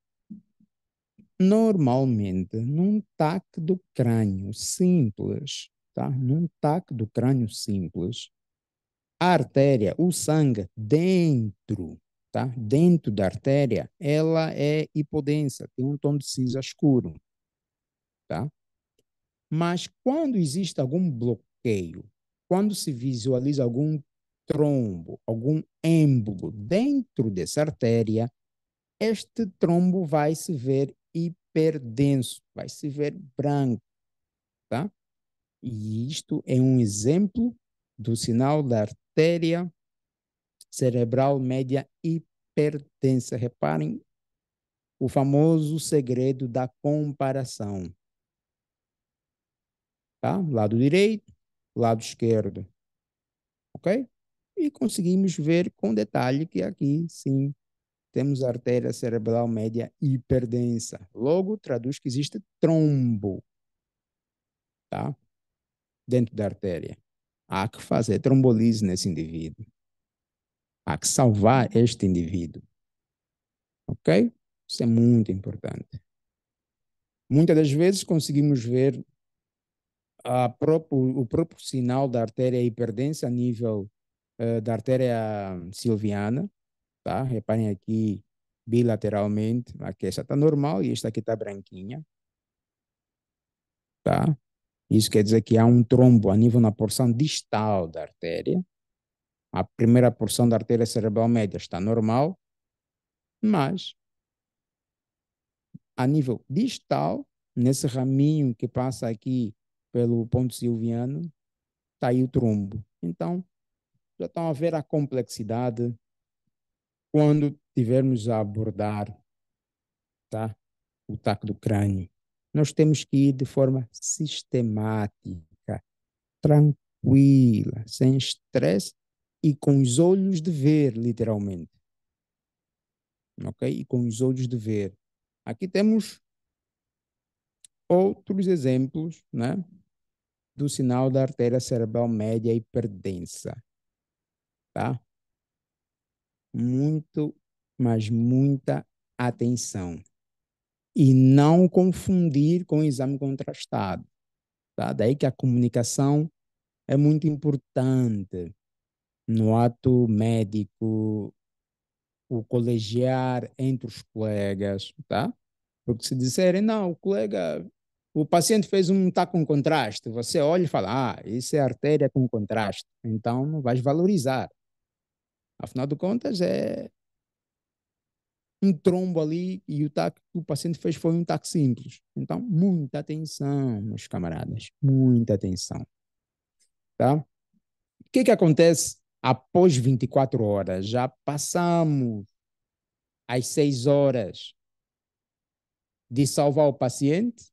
normalmente num TAC do crânio simples, tá? Num TAC do crânio simples, a artéria, o sangue dentro, tá? Dentro da artéria, ela é hipodensa, tem um tom de cinza escuro, tá? Mas quando existe algum bloqueio, quando se visualiza algum trombo, algum êmbolo dentro dessa artéria, este trombo vai se ver hiperdenso, vai se ver branco, tá? E isto é um exemplo do sinal da artéria cerebral média hipertensa. Reparem o famoso segredo da comparação, tá? Lado direito, lado esquerdo, ok? E conseguimos ver com detalhe que aqui, sim, temos a artéria cerebral média hiperdensa. Logo, traduz que existe trombo, tá? Dentro da artéria. Há que fazer trombolise nesse indivíduo. Há que salvar este indivíduo, ok? Isso é muito importante. Muitas das vezes conseguimos ver o próprio sinal da artéria hiperdensa a nível da artéria silviana, tá? Reparem aqui bilateralmente, aqui essa está normal e esta aqui está branquinha, tá? Isso quer dizer que há um trombo a nível na porção distal da artéria. A primeira porção da artéria cerebral média está normal, mas a nível distal, nesse raminho que passa aqui pelo ponto silviano, está aí o trombo. Então, já estão a ver a complexidade quando tivermos a abordar, tá, o taco do crânio. Nós temos que ir de forma sistemática, tranquila, sem estresse e com os olhos de ver, literalmente. Ok? E com os olhos de ver. Aqui temos outros exemplos, né, do sinal da artéria cerebral média hiperdensa, tá? Muito, mas muita atenção. E não confundir com o exame contrastado, tá? Daí que a comunicação é muito importante no ato médico, o colegiar entre os colegas, tá? Porque se disserem, não, o colega, o paciente fez um tá com contraste, você olha e fala, ah, isso é artéria com contraste, então não vais valorizar. Afinal de contas, é um trombo ali e o TAC que o paciente fez foi um TAC simples. Então, muita atenção, meus camaradas, muita atenção, tá? O que que acontece após 24 horas? Já passamos as 6 horas de salvar o paciente,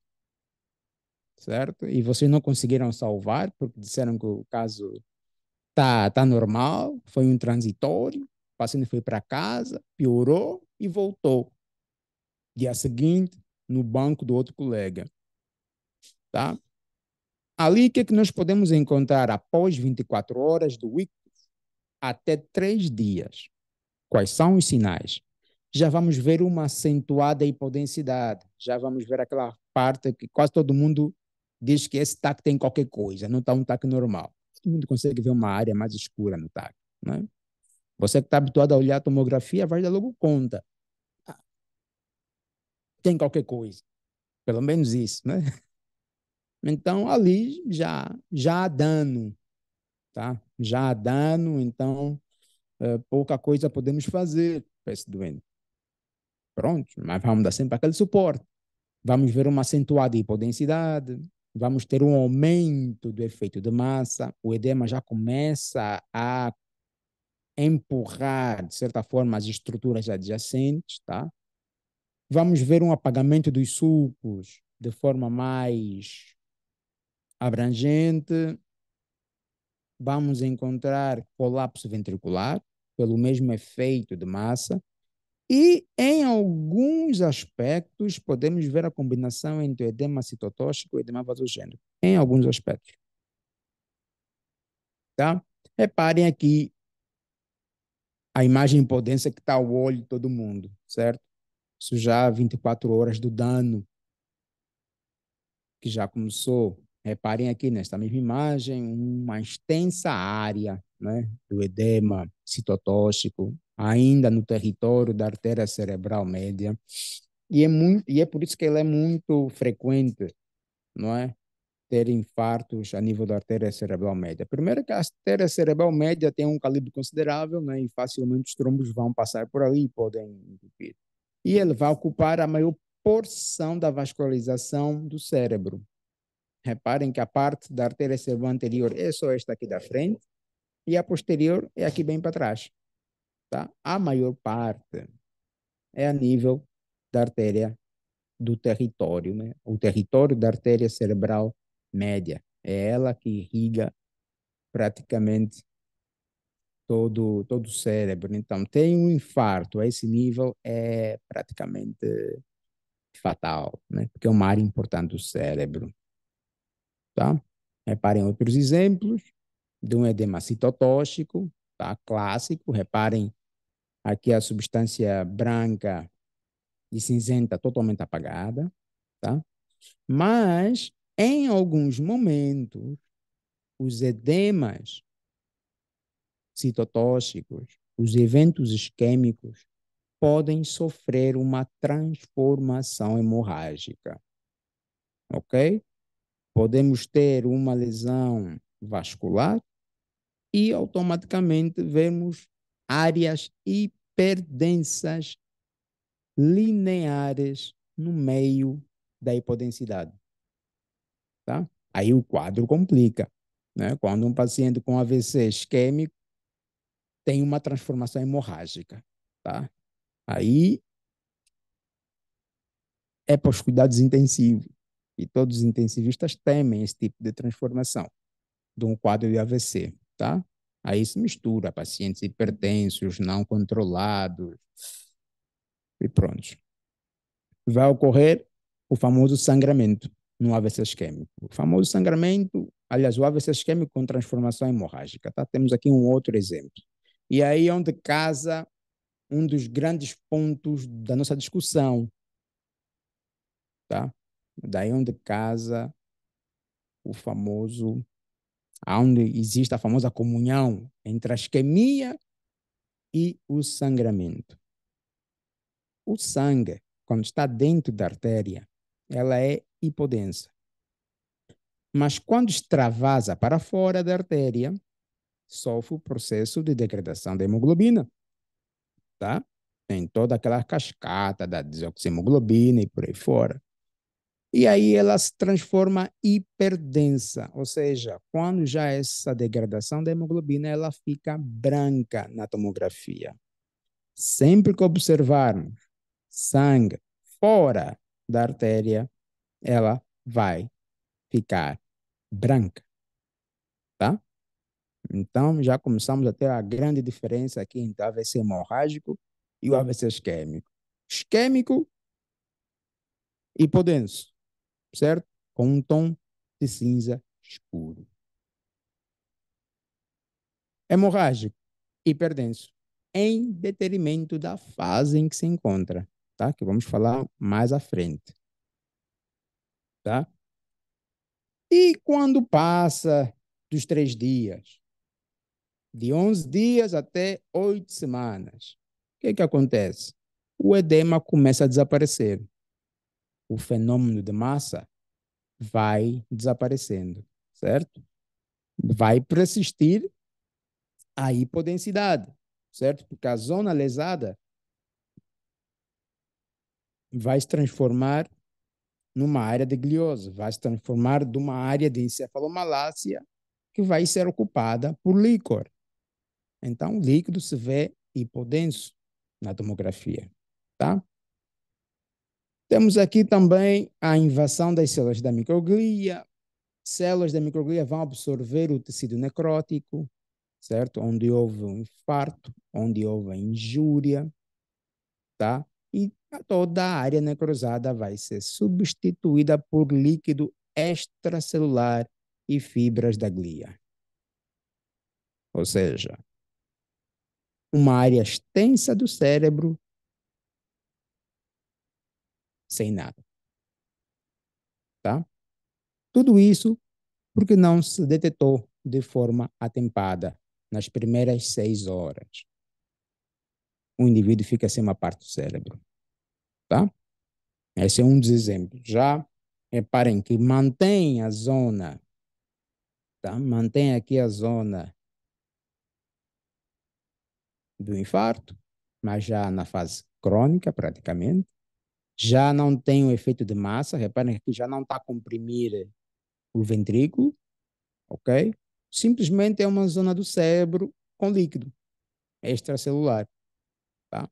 certo? E vocês não conseguiram salvar porque disseram que o caso tá normal, foi um transitório, o paciente foi para casa, piorou e voltou. Dia seguinte, no banco do outro colega, tá? Ali, o que é que nós podemos encontrar após 24 horas do week até 3 dias? Quais são os sinais? Já vamos ver uma acentuada hipodensidade, já vamos ver aquela parte que quase todo mundo diz que esse TAC tem qualquer coisa, não está um TAC normal. Todo mundo consegue ver uma área mais escura no TAC, né? Você que está habituado a olhar a tomografia vai dar logo conta. Ah, tem qualquer coisa, pelo menos isso, né? Então, ali já há dano, tá? Já há dano, então pouca coisa podemos fazer para esse doente. Pronto, mas vamos dar sempre aquele suporte. Vamos ver uma acentuada hipodensidade, vamos ter um aumento do efeito de massa, o edema já começa a empurrar, de certa forma, as estruturas adjacentes, tá? Vamos ver um apagamento dos sulcos de forma mais abrangente, vamos encontrar colapso ventricular pelo mesmo efeito de massa e em alguns aspectos podemos ver a combinação entre o edema citotóxico e o edema vasogênico, em alguns aspectos, tá? Reparem aqui a imagem em potência que está ao olho de todo mundo, certo? Isso já 24 horas do dano que já começou. Reparem aqui nesta mesma imagem, uma extensa área, né, do edema citotóxico, ainda no território da artéria cerebral média. E é por isso que ele é muito frequente, não é? ter infartos a nível da artéria cerebral média? Primeiro que a artéria cerebral média tem um calibre considerável, né, e facilmente os trombos vão passar por ali e podem entupir. E ele vai ocupar a maior porção da vascularização do cérebro. Reparem que a parte da artéria cerebral anterior é só esta aqui da frente e a posterior é aqui bem para trás. Tá? A maior parte é a nível da artéria do território, né? O território da artéria cerebral média. É ela que irriga praticamente todo o cérebro. Então, tem um infarto a esse nível é praticamente fatal, né? Porque é uma área importante do cérebro, tá? Reparem outros exemplos de um edema citotóxico, tá? Clássico. Reparem aqui a substância branca e cinzenta totalmente apagada, tá? Mas, em alguns momentos, os edemas citotóxicos, os eventos isquêmicos, podem sofrer uma transformação hemorrágica, ok? Podemos ter uma lesão vascular e automaticamente vemos áreas hiperdensas lineares no meio da hipodensidade, tá? Aí o quadro complica, né? Quando um paciente com AVC isquêmico tem uma transformação hemorrágica, tá? Aí é para os cuidados intensivos. E todos os intensivistas temem esse tipo de transformação de um quadro de AVC, tá? Aí se mistura pacientes hipertensos, não controlados e pronto. Vai ocorrer o famoso sangramento no AVC isquêmico. O famoso sangramento, aliás, o AVC isquêmico com transformação hemorrágica, tá? Temos aqui um outro exemplo. E aí é onde casa um dos grandes pontos da nossa discussão, tá? Daí onde casa o famoso, onde existe a famosa comunhão entre a isquemia e o sangramento. O sangue, quando está dentro da artéria, ela é hipodensa. Mas quando extravasa para fora da artéria, sofre o processo de degradação da hemoglobina, tá? Tem toda aquela cascata da desoxihemoglobina e por aí fora. E aí ela se transforma hiperdensa, ou seja, quando já essa degradação da hemoglobina, ela fica branca na tomografia. Sempre que observarmos sangue fora da artéria, ela vai ficar branca, tá? Então, já começamos a ter a grande diferença aqui entre o AVC hemorrágico e o AVC isquêmico. Isquêmico, hipodenso, certo? Com um tom de cinza escuro. Hemorrágico, hiperdenso, em detrimento da fase em que se encontra, tá? Que vamos falar mais à frente, tá? E quando passa dos 3 dias, de 11 dias até 8 semanas, o que acontece? O edema começa a desaparecer. O fenômeno de massa vai desaparecendo, certo? Vai persistir a hipodensidade, certo? Porque a zona lesada vai se transformar numa área de gliose, vai se transformar de uma área de encefalomalácia que vai ser ocupada por líquor. Então, o líquido se vê hipodenso na tomografia, tá? Temos aqui também a invasão das células da microglia. Células da microglia vão absorver o tecido necrótico, certo? Onde houve um infarto, onde houve injúria, tá? E toda a área necrosada vai ser substituída por líquido extracelular e fibras da glia. Ou seja, uma área extensa do cérebro sem nada, tá? Tudo isso porque não se detetou de forma atempada nas primeiras 6 horas. O indivíduo fica sem uma parte do cérebro, tá? Esse é um dos exemplos. Já Reparem que mantém a zona, tá? Mantém aqui a zona do infarto, mas já na fase crônica, praticamente. Já não tem o efeito de massa, reparem que já não está a comprimir o ventrículo, ok? Simplesmente é uma zona do cérebro com líquido extracelular, tá?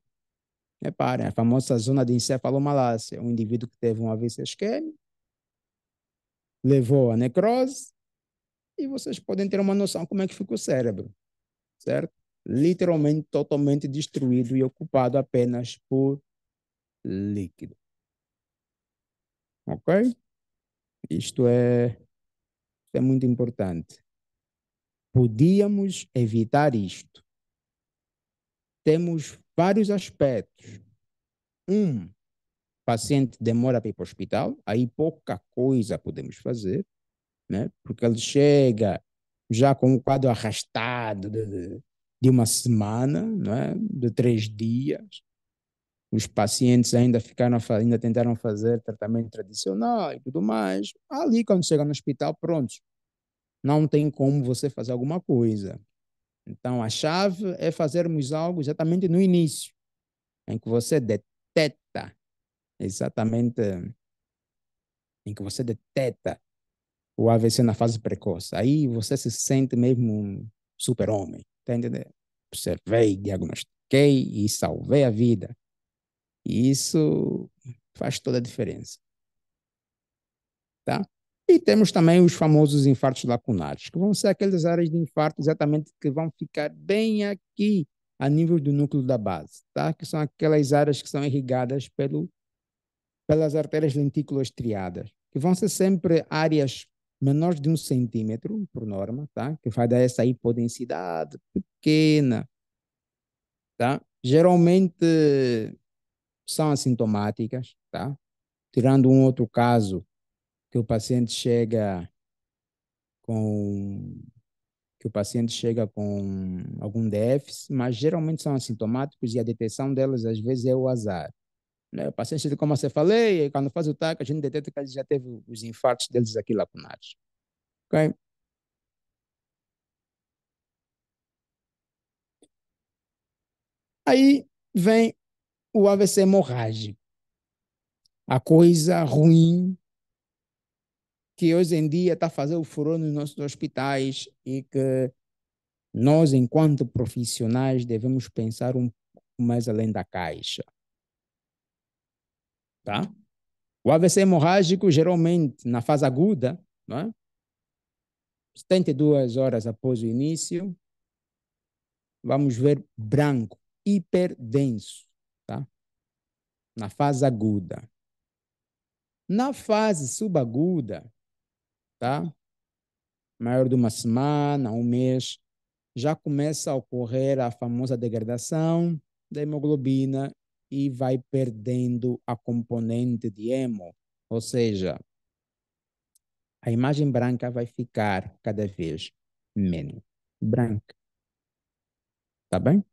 Reparem, a famosa zona de encefalomalácia, um indivíduo que teve um AVC isquêmico, levou a necrose, e vocês podem ter uma noção como é que fica o cérebro, certo? Literalmente totalmente destruído e ocupado apenas por líquido, ok? Isto é muito importante. Podíamos evitar isto. Temos vários aspectos. Um, paciente demora para ir para o hospital, aí pouca coisa podemos fazer, né? Porque ele chega já com o quadro arrastado de uma semana, né? De 3 dias. Os pacientes ainda ficaram, ainda tentaram fazer tratamento tradicional e tudo mais. Ali, quando chega no hospital, pronto, não tem como você fazer alguma coisa. Então, a chave é fazermos algo exatamente no início, em que você detecta exatamente, em que você detecta o AVC na fase precoce. Aí você se sente mesmo um super-homem, tá entendendo? Observei, diagnostiquei e salvei a vida. E isso faz toda a diferença, tá? E temos também os famosos infartos lacunares, que vão ser aquelas áreas de infarto exatamente que vão ficar bem aqui, a nível do núcleo da base, tá? Que são aquelas áreas que são irrigadas pelas artérias lentículas striadas, que vão ser sempre áreas menores de 1 centímetro, por norma, tá? Que vai dar essa hipodensidade pequena, tá? Geralmente são assintomáticas, tá? Tirando um outro caso que o paciente chega com que o paciente chega com algum déficit, mas geralmente são assintomáticos e a detecção delas às vezes é o azar, né? O paciente, como eu falei, quando faz o TAC, a gente detecta que ele já teve os infartos deles aqui lacunares. Ok? Aí vem o AVC hemorrágico, a coisa ruim que hoje em dia está fazendo o furor nos nossos hospitais e que nós, enquanto profissionais, devemos pensar um pouco mais além da caixa, tá? O AVC hemorrágico, geralmente, na fase aguda, não é? 72 horas após o início, vamos ver branco, hiperdenso, tá? Na fase aguda. Na fase subaguda, tá? Maior de uma semana, um mês, já começa a ocorrer a famosa degradação da hemoglobina e vai perdendo a componente de hemo, ou seja, a imagem branca vai ficar cada vez menos branca, tá bem?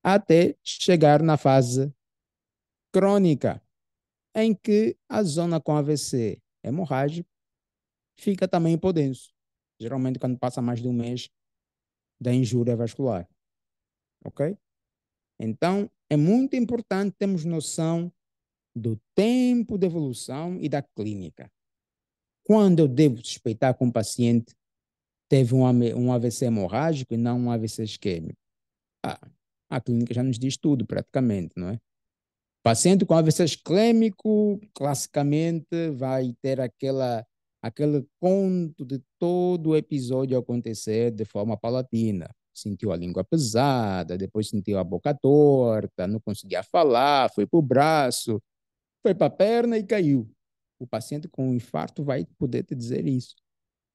Até chegar na fase crônica, em que a zona com AVC hemorrágico fica também hipodenso. Geralmente, quando passa mais de um mês da injúria vascular, ok? Então, é muito importante termos noção do tempo de evolução e da clínica. Quando eu devo suspeitar que um paciente teve um AVC hemorrágico e não um AVC isquêmico? Ah, a clínica já nos diz tudo, praticamente, não é? Paciente com AVC isquêmico, classicamente, vai ter aquele conto de todo o episódio acontecer de forma paulatina. Sentiu a língua pesada, depois sentiu a boca torta, não conseguia falar, foi para o braço, foi para a perna e caiu. O paciente com infarto vai poder te dizer isso.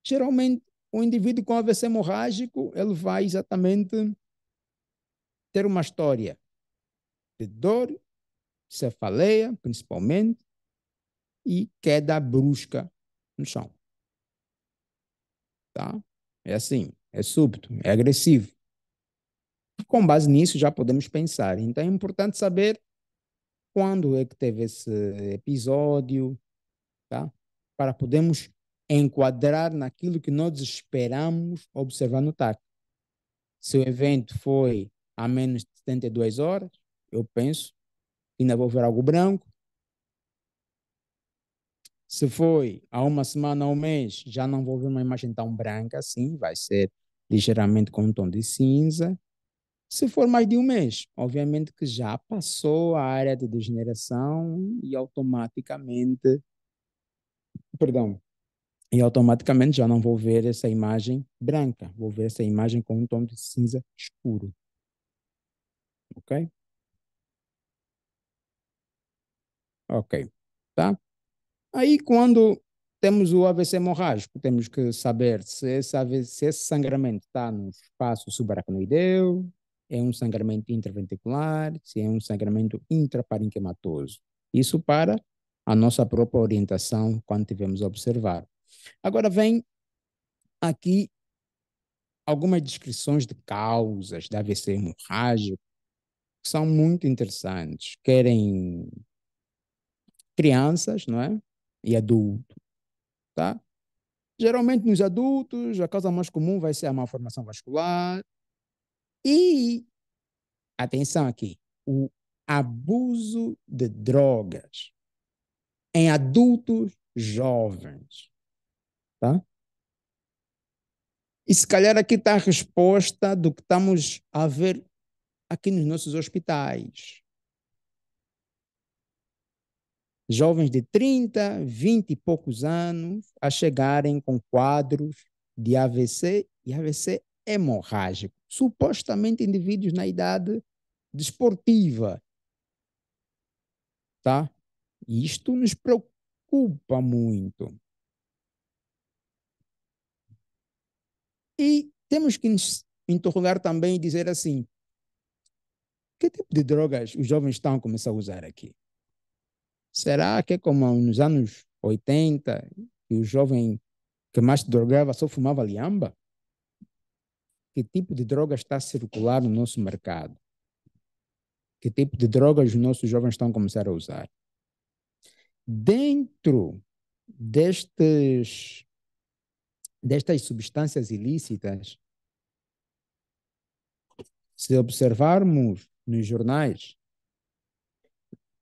Geralmente, o indivíduo com AVC hemorrágico, ele vai exatamente ter uma história de dor, cefaleia, principalmente, e queda brusca no chão, tá? É assim, é súbito, é agressivo. Com base nisso, já podemos pensar. Então, é importante saber quando é que teve esse episódio, tá? Para podermos enquadrar naquilo que nós esperamos observar no TAC. Se o evento foi a menos de 72 horas, eu penso que ainda vou ver algo branco. Se foi há uma semana ou um mês, já não vou ver uma imagem tão branca assim, vai ser ligeiramente com um tom de cinza. Se for mais de um mês, obviamente que já passou a área de degeneração e automaticamente, perdão, e automaticamente já não vou ver essa imagem branca, vou ver essa imagem com um tom de cinza escuro, ok? Ok, tá? Aí quando temos o AVC hemorrágico, temos que saber se esse sangramento está no espaço subaracnoideu, é um sangramento interventricular, se é um sangramento intraparenquimatoso. Isso para a nossa própria orientação quando tivemos a observar. Agora vem aqui algumas descrições de causas da AVC hemorrágico que são muito interessantes. Querem crianças, não é? E adultos, tá? Geralmente nos adultos, a causa mais comum vai ser a malformação vascular e, atenção aqui, o abuso de drogas em adultos jovens, tá? E se calhar aqui está a resposta do que estamos a ver aqui nos nossos hospitais. Jovens de 30, 20 e poucos anos a chegarem com quadros de AVC e AVC hemorrágico, supostamente indivíduos na idade desportiva, tá? E isto nos preocupa muito. E temos que nos interrogar também e dizer assim, que tipo de drogas os jovens estão a começar a usar aqui? Será que é como nos anos 80, que o jovem que mais se drogava só fumava liamba? Que tipo de droga está a circular no nosso mercado? Que tipo de drogas os nossos jovens estão a começar a usar? Dentro destas substâncias ilícitas, se observarmos nos jornais,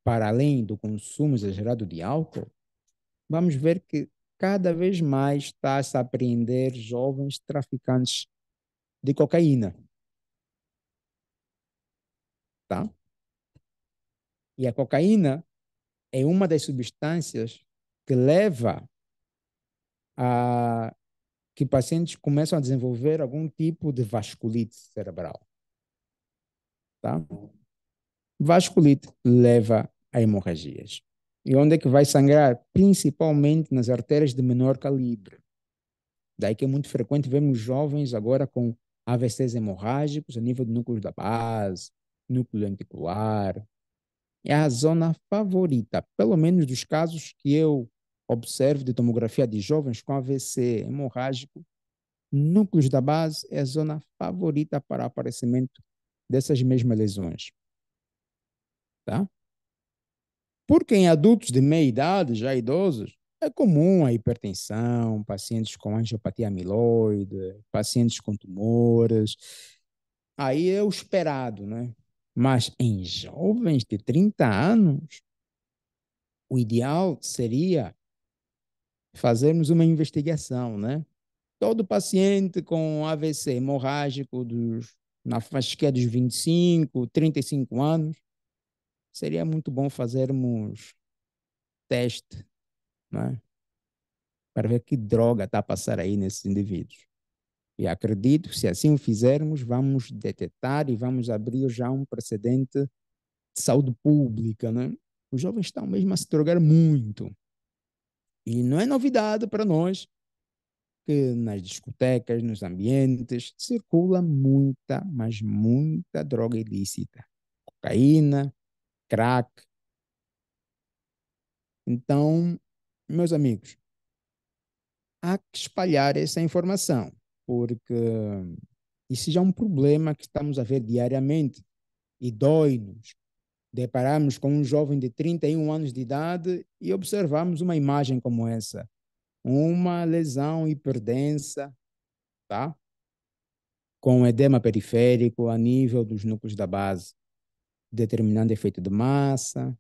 para além do consumo exagerado de álcool, vamos ver que cada vez mais está-se a apreender jovens traficantes de cocaína, tá? E a cocaína é uma das substâncias que leva a que pacientes começam a desenvolver algum tipo de vasculite cerebral, tá? Vasculite leva a hemorragias. E onde é que vai sangrar? Principalmente nas artérias de menor calibre. Daí que é muito frequente vermos jovens agora com AVCs hemorrágicos a nível do núcleo da base, núcleo lenticular. É a zona favorita, pelo menos dos casos que eu observo de tomografia de jovens com AVC hemorrágico, núcleos da base é a zona favorita para aparecimento dessas mesmas lesões, tá? Porque em adultos de meia idade, já idosos, é comum a hipertensão, pacientes com angiopatia amiloide, pacientes com tumores. Aí é o esperado, né? Mas em jovens de 30 anos, o ideal seria fazermos uma investigação, né? Todo paciente com AVC hemorrágico na faixa dos 25, 35 anos, seria muito bom fazermos teste, né? Para ver que droga está a passar aí nesses indivíduos. E acredito que se assim o fizermos, vamos detectar e vamos abrir já um precedente de saúde pública, né? Os jovens estão mesmo a se drogar muito. E não é novidade para nós que nas discotecas, nos ambientes, circula muita, mas muita droga ilícita. Cocaína, crack. Então, meus amigos, há que espalhar essa informação, porque isso já é um problema que estamos a ver diariamente e dói-nos. deparamos com um jovem de 31 anos de idade e observamos uma imagem como essa, uma lesão hiperdensa, tá? Com edema periférico a nível dos núcleos da base, determinando efeito de massa.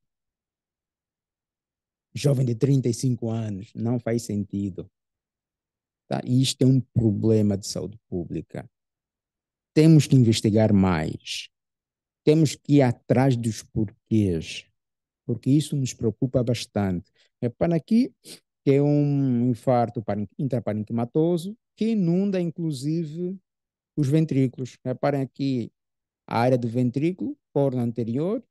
Jovem de 35 anos, não faz sentido. Tá? E isto é um problema de saúde pública. Temos que investigar mais. Temos que ir atrás dos porquês, porque isso nos preocupa bastante. Repara aqui que é um infarto intraparenquimatoso que inunda, inclusive, os ventrículos. Reparem aqui a área do ventrículo, corno anterior,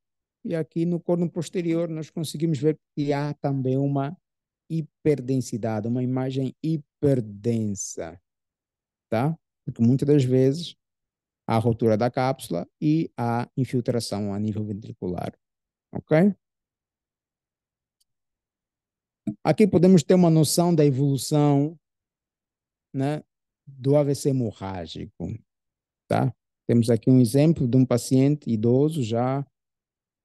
e aqui no corno posterior nós conseguimos ver que há também uma hiperdensidade, uma imagem hiperdensa, tá? Porque muitas das vezes há a rotura da cápsula e a infiltração a nível ventricular, ok? Aqui podemos ter uma noção da evolução, né, do AVC hemorrágico, tá? Temos aqui um exemplo de um paciente idoso já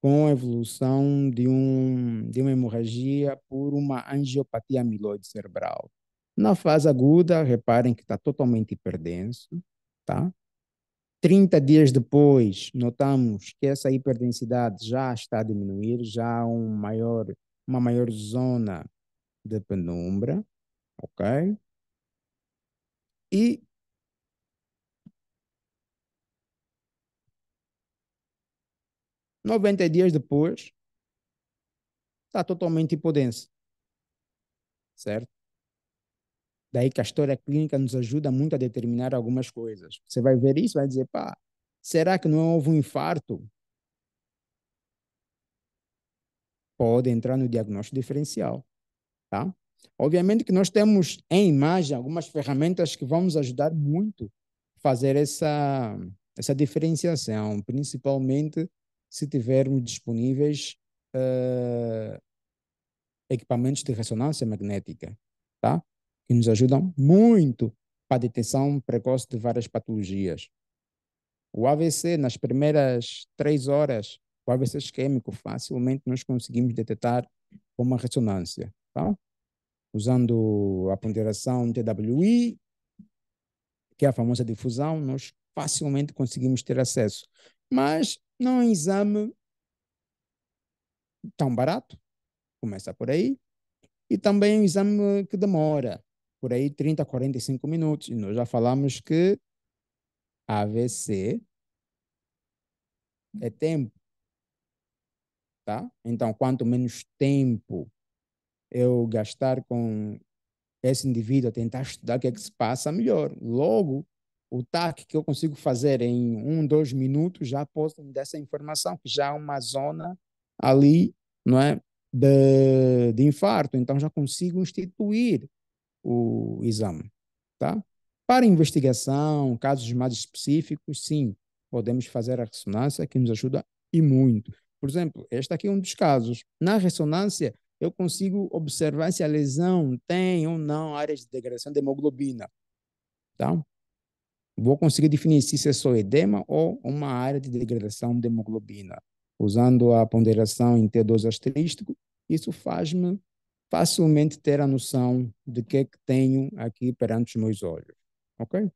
com a evolução de uma hemorragia por uma angiopatia amiloide cerebral. Na fase aguda, reparem que está totalmente hiperdenso, tá? 30 dias depois, notamos que essa hiperdensidade já está a diminuir, já há uma maior zona de penumbra, ok? E 90 dias depois, está totalmente hipodenso, certo? Daí que a história clínica nos ajuda muito a determinar algumas coisas. Você vai ver isso, vai dizer, pá, será que não houve um infarto? Pode entrar no diagnóstico diferencial, tá? Obviamente que nós temos em imagem algumas ferramentas que vão nos ajudar muito a fazer essa diferenciação, principalmente se tivermos disponíveis equipamentos de ressonância magnética, tá? Que nos ajudam muito para a detecção precoce de várias patologias. O AVC, nas primeiras 3 horas, o AVC isquêmico, facilmente nós conseguimos detectar com uma ressonância, tá? Usando a ponderação TWI, que é a famosa difusão, nós facilmente conseguimos ter acesso. Mas não é um exame tão barato, começa por aí, e também é um exame que demora por aí 30, 45 minutos. E nós já falamos que AVC é tempo, tá? Então, quanto menos tempo eu gastar com esse indivíduo a tentar estudar o que é que se passa, melhor. Logo, o TAC que eu consigo fazer em 2 minutos já posso me dar essa informação, que já é uma zona ali, não é? De infarto. Então, já consigo instituir o exame, tá? Para investigação, casos mais específicos, sim, podemos fazer a ressonância que nos ajuda e muito. Por exemplo, este aqui é um dos casos. Na ressonância, eu consigo observar se a lesão tem ou não áreas de degradação de hemoglobina, tá? Vou conseguir definir se isso é só edema ou uma área de degradação de hemoglobina. Usando a ponderação em T2 asterístico, isso faz-me facilmente ter a noção de que é que tenho aqui perante os meus olhos. Ok?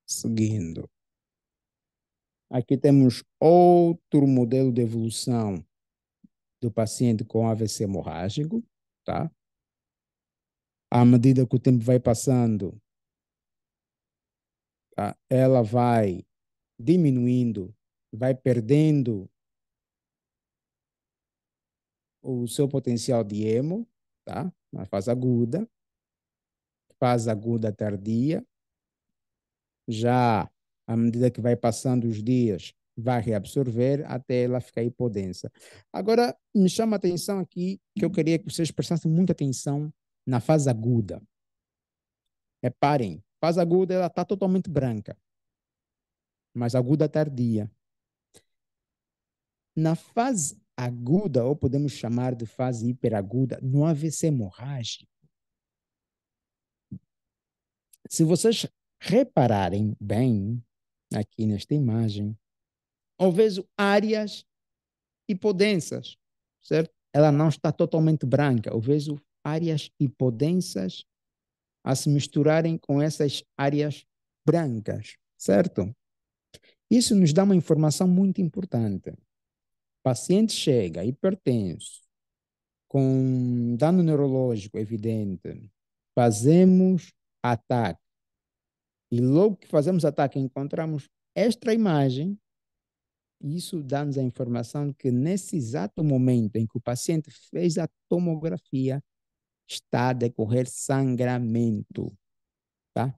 Seguindo. Aqui temos outro modelo de evolução do paciente com AVC hemorrágico, tá? À medida que o tempo vai passando, tá? Ela vai diminuindo, vai perdendo o seu potencial de hemo, tá? Na fase aguda tardia, já à medida que vai passando os dias, vai reabsorver até ela ficar hipodensa. Agora, me chama a atenção aqui que eu queria que vocês prestassem muita atenção na fase aguda. Reparem, fase aguda ela está totalmente branca, mas aguda tardia. Na fase aguda, ou podemos chamar de fase hiperaguda, no AVC hemorrágico, se vocês repararem bem aqui nesta imagem, eu vejo áreas hipodensas, certo? Ela não está totalmente branca. Eu vejo áreas hipodensas a se misturarem com essas áreas brancas, certo? Isso nos dá uma informação muito importante. O paciente chega hipertenso, com dano neurológico evidente, fazemos ataque. E logo que fazemos ataque, encontramos esta imagem. Isso dá-nos a informação que nesse exato momento em que o paciente fez a tomografia, está a decorrer sangramento, tá?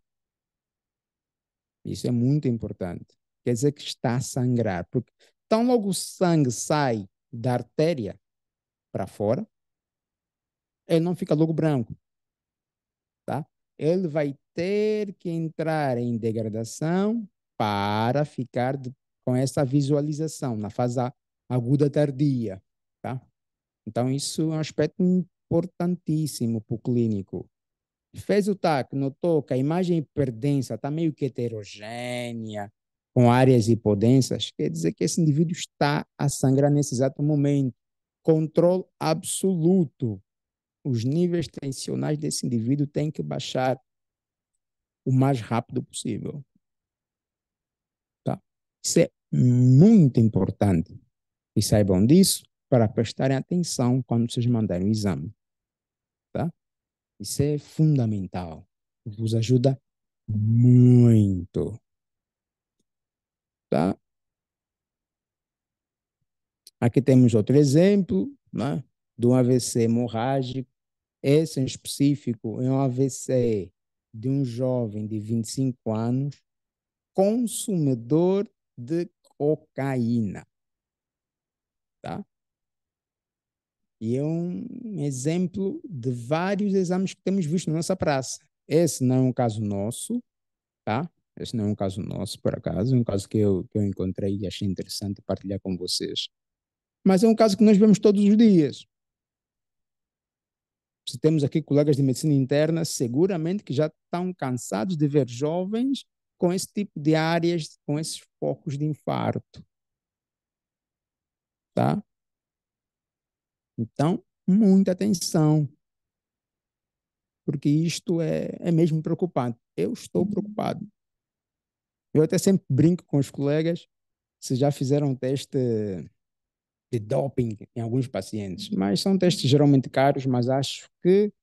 Isso é muito importante. Quer dizer que está a sangrar, porque tão logo o sangue sai da artéria para fora, ele não fica logo branco, tá? Ele vai ter que entrar em degradação para ficar com essa visualização na fase aguda tardia, tá? Então, isso é um aspecto importantíssimo para o clínico. Fez o TAC, notou que a imagem hiperdensa está meio que heterogênea, com áreas hipodensas, quer dizer que esse indivíduo está a sangrar nesse exato momento. Controle absoluto. Os níveis tensionais desse indivíduo têm que baixar o mais rápido possível. Tá? Isso é muito importante. E saibam disso para prestarem atenção quando vocês mandarem o exame. Tá? Isso é fundamental. Vos ajuda muito. Tá? Aqui temos outro exemplo, né, de um AVC hemorrágico. Esse em específico é um AVC de um jovem de 25 anos, consumidor de cocaína. Tá? E é um exemplo de vários exames que temos visto na nossa praça. Esse não é um caso nosso, tá? Esse não é um caso nosso, por acaso, é um caso que eu encontrei e achei interessante partilhar com vocês. Mas é um caso que nós vemos todos os dias. Se temos aqui colegas de medicina interna, seguramente que já estão cansados de ver jovens com esse tipo de áreas, com esses focos de infarto, tá? Então, muita atenção, porque isto é mesmo preocupante. Eu estou preocupado. Eu até sempre brinco com os colegas se já fizeram um teste de doping em alguns pacientes, mas são testes geralmente caros, mas acho que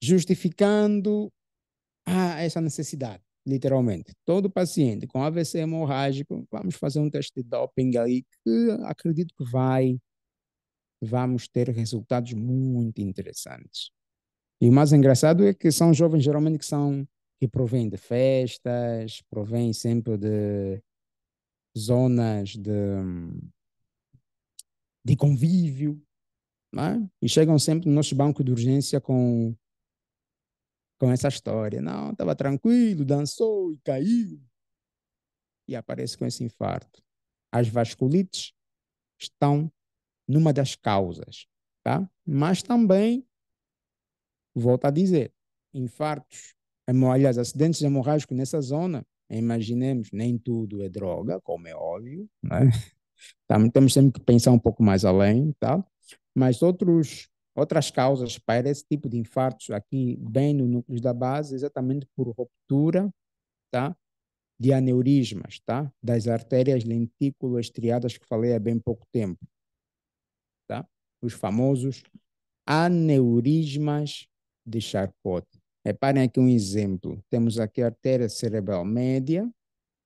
justificando essa necessidade, literalmente. Todo paciente com AVC hemorrágico, vamos fazer um teste de doping aí que acredito que vamos ter resultados muito interessantes. E o mais engraçado é que são jovens geralmente que provêm de festas, provêm sempre de zonas de convívio, né? E chegam sempre no nosso banco de urgência com essa história. Não, estava tranquilo, dançou e caiu e aparece com esse infarto. As vasculites estão numa das causas, tá? Mas também, volto a dizer, infartos, aliás, acidentes hemorrágicos nessa zona, imaginemos, nem tudo é droga, como é óbvio, né? Temos sempre que pensar um pouco mais além, tá? Mas outras causas para esse tipo de infartos aqui, bem no núcleo da base, exatamente por ruptura, tá? De aneurismas, tá? Das artérias lentículo-estriadas que falei há bem pouco tempo, tá? Os famosos aneurismas de Charcot. Reparem aqui um exemplo. Temos aqui a artéria cerebral média,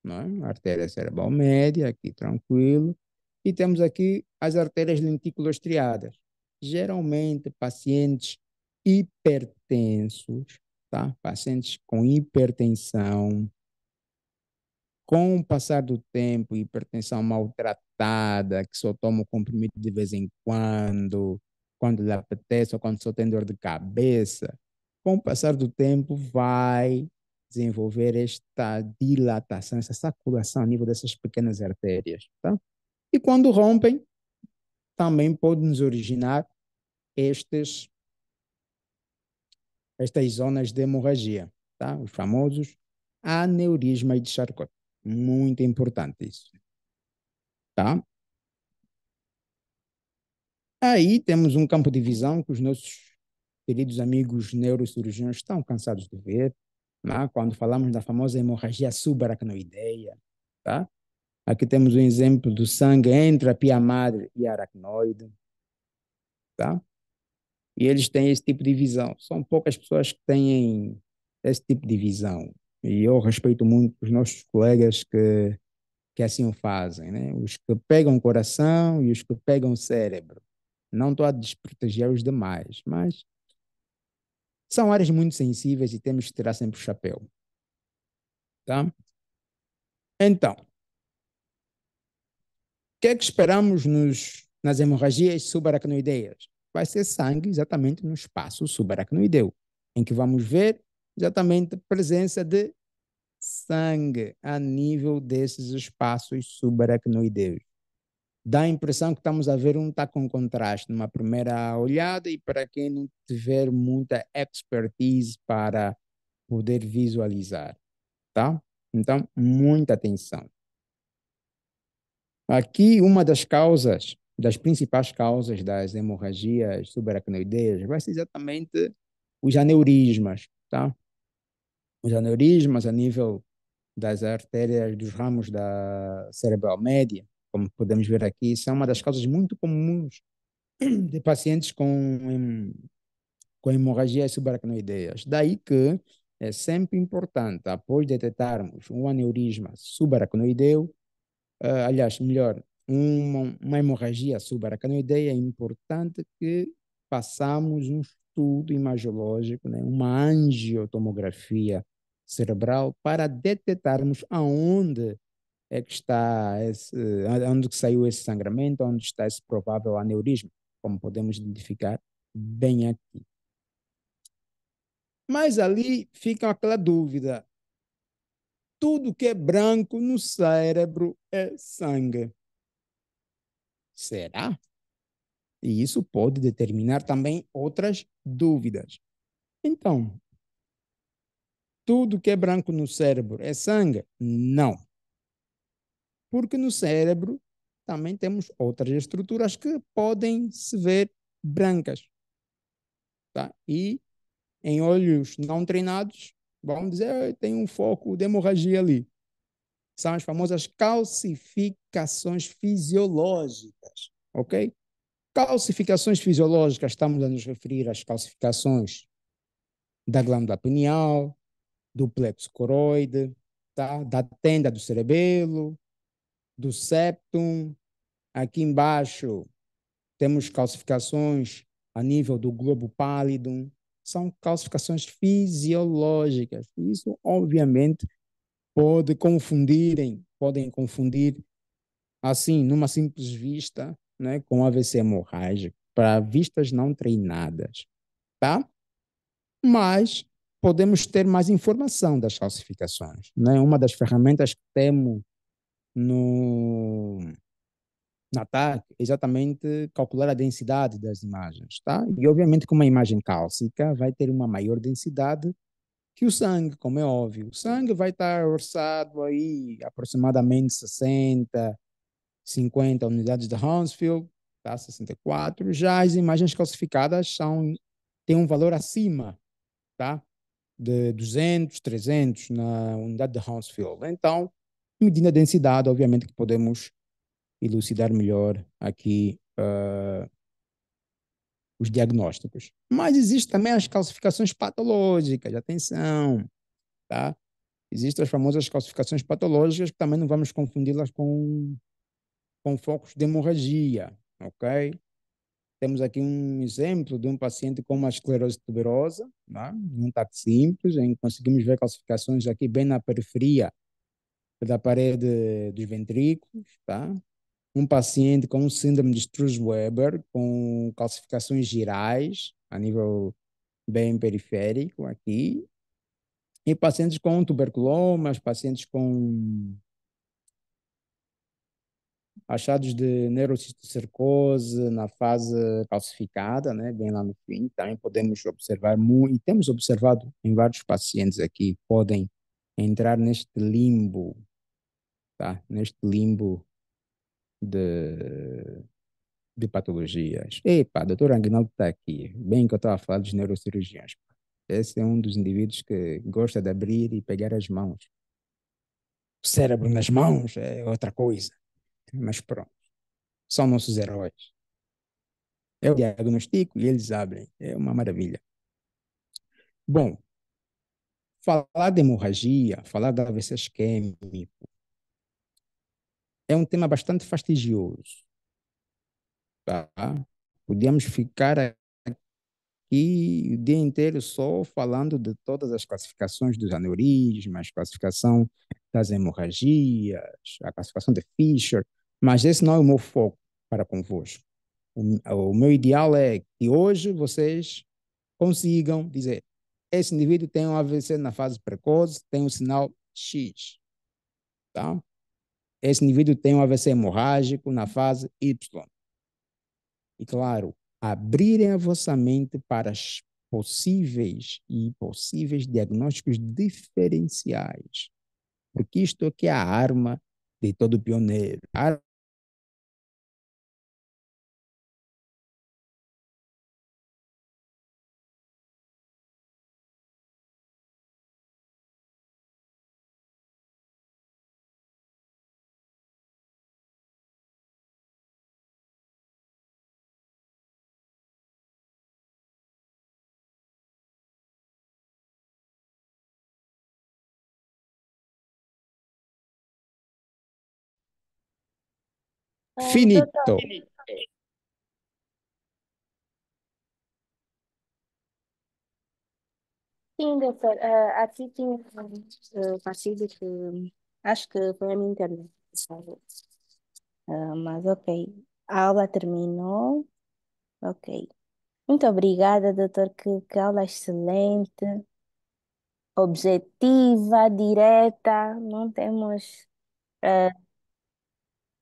não é? Artéria cerebral média, aqui tranquilo. E temos aqui as artérias lentículo-estriadas. Geralmente, pacientes hipertensos, tá? Pacientes com hipertensão, com o passar do tempo, hipertensão maltratada, que só toma o comprimido de vez em quando lhe apetece ou quando só tem dor de cabeça, com o passar do tempo vai desenvolver esta dilatação, essa saculação a nível dessas pequenas artérias, tá? E quando rompem, também pode nos originar estes, estas zonas de hemorragia. tá? Os famosos aneurismas de Charcot. Muito importante isso, tá? Aí temos um campo de visão que os nossos queridos amigos neurocirurgiões estão cansados de ver, né? Quando falamos da famosa hemorragia subaracnoideia, tá? Aqui temos um exemplo do sangue entre a pia madre e a aracnoide, tá? E eles têm esse tipo de visão. São poucas pessoas que têm esse tipo de visão. E eu respeito muito os nossos colegas que assim o fazem, né? Os que pegam o coração e os que pegam o cérebro. Não estou a desproteger os demais, mas são áreas muito sensíveis e temos que tirar sempre o chapéu, tá? Então, o que é que esperamos nas hemorragias subaracnoideias? Vai ser sangue exatamente no espaço subaracnoideu, em que vamos ver exatamente a presença de sangue a nível desses espaços subaracnoideus. Dá a impressão que estamos a ver um tá com contraste numa primeira olhada e para quem não tiver muita expertise para poder visualizar, tá? Então, muita atenção. Aqui, uma das causas, das principais causas das hemorragias subaracnoideias vai ser exatamente os aneurismas, tá? Os aneurismas a nível das artérias dos ramos da cerebral média, como podemos ver aqui, são uma das causas muito comuns de pacientes com hemorragias subaracnoideias. Daí que é sempre importante, após detectarmos um aneurisma subaracnoideu, aliás, melhor, uma hemorragia subaracnoideia, é importante que façamos um estudo imagiológico, né, uma angiotomografia cerebral para detectarmos aonde é que está onde que saiu esse sangramento, onde está esse provável aneurisma, como podemos identificar bem aqui. Mas ali fica aquela dúvida: tudo que é branco no cérebro é sangue. Será? E isso pode determinar também outras dúvidas. Então, tudo que é branco no cérebro é sangue? Não. Porque no cérebro também temos outras estruturas que podem se ver brancas. Tá? E em olhos não treinados, vamos dizer, tem um foco de hemorragia ali. São as famosas calcificações fisiológicas, ok? Calcificações fisiológicas, estamos a nos referir às calcificações da glândula pineal, do plexo coroide, tá? Da tenda do cerebelo, do septum. Aqui embaixo temos calcificações a nível do globo pálido. São calcificações fisiológicas. Isso, obviamente, podem confundir, assim, numa simples vista, né, com AVC hemorrágico, para vistas não treinadas, tá? Mas podemos ter mais informação das calcificações, né? Uma das ferramentas que temos no, na TAC é exatamente calcular a densidade das imagens, tá? E obviamente que uma imagem cálcica vai ter uma maior densidade que o sangue, como é óbvio. O sangue vai estar orçado aí aproximadamente 60, 50 unidades de Hounsfield, tá? 64. Já as imagens calcificadas têm um valor acima, tá? De 200, 300 na unidade de Hounsfield. Então, medindo a densidade, obviamente que podemos elucidar melhor aqui os diagnósticos. Mas existem também as calcificações patológicas, atenção, tá? Existem as famosas calcificações patológicas que também não vamos confundi-las com focos de hemorragia, ok? Temos aqui um exemplo de um paciente com uma esclerose tuberosa, né? Um TAC simples, em que conseguimos ver calcificações aqui bem na periferia da parede dos ventrículos, tá? Um paciente com síndrome de Sturge-Weber, com calcificações girais, a nível bem periférico aqui, e pacientes com tuberculomas, pacientes Achados de neurocisticercose na fase calcificada, né, bem lá no fim, também podemos observar muito, e temos observado em vários pacientes aqui, podem entrar neste limbo, tá? Neste limbo de, de patologias. Epa, doutor Aguinaldo está aqui, bem que eu estava a falar dos neurocirurgiões. Esse é um dos indivíduos que gosta de abrir e pegar as mãos. O cérebro nas mãos é outra coisa, mas pronto, são nossos heróis. Eu diagnostico e eles abrem. É uma maravilha. Bom, falar de hemorragia, falar da AVC isquêmico, é um tema bastante fastidioso, tá? Podíamos ficar aqui o dia inteiro só falando de todas as classificações dos aneurismas, classificação das hemorragias, a classificação de Fisher, mas esse não é o meu foco para convosco. O meu ideal é que hoje vocês consigam dizer: esse indivíduo tem um AVC na fase precoce, tem um sinal X, tá? Esse indivíduo tem um AVC hemorrágico na fase Y. E claro, abrirem a vossa mente para as possíveis e impossíveis diagnósticos diferenciais, porque isto aqui é a arma de todo pioneiro. Doutor, Finito. sim, doutor, aqui tinha partido que acho que foi a minha internet, sabe? Mas ok, a aula terminou, ok. Muito obrigada, doutor, que aula excelente, objetiva, direta, não temos eh,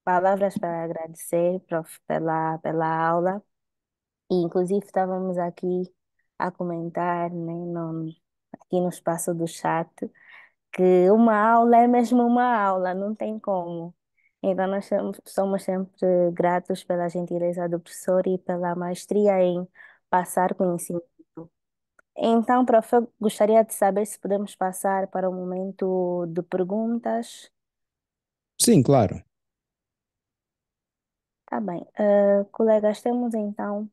palavras para agradecer, prof, pela aula. E, inclusive, estávamos aqui a comentar, né, aqui no espaço do chat, que uma aula é mesmo uma aula, não tem como. Então, nós somos sempre gratos pela gentileza do professor e pela maestria em passar conhecimento. Então, prof, eu gostaria de saber se podemos passar para o momento de perguntas. Sim, claro. Tá bem. Colegas, temos então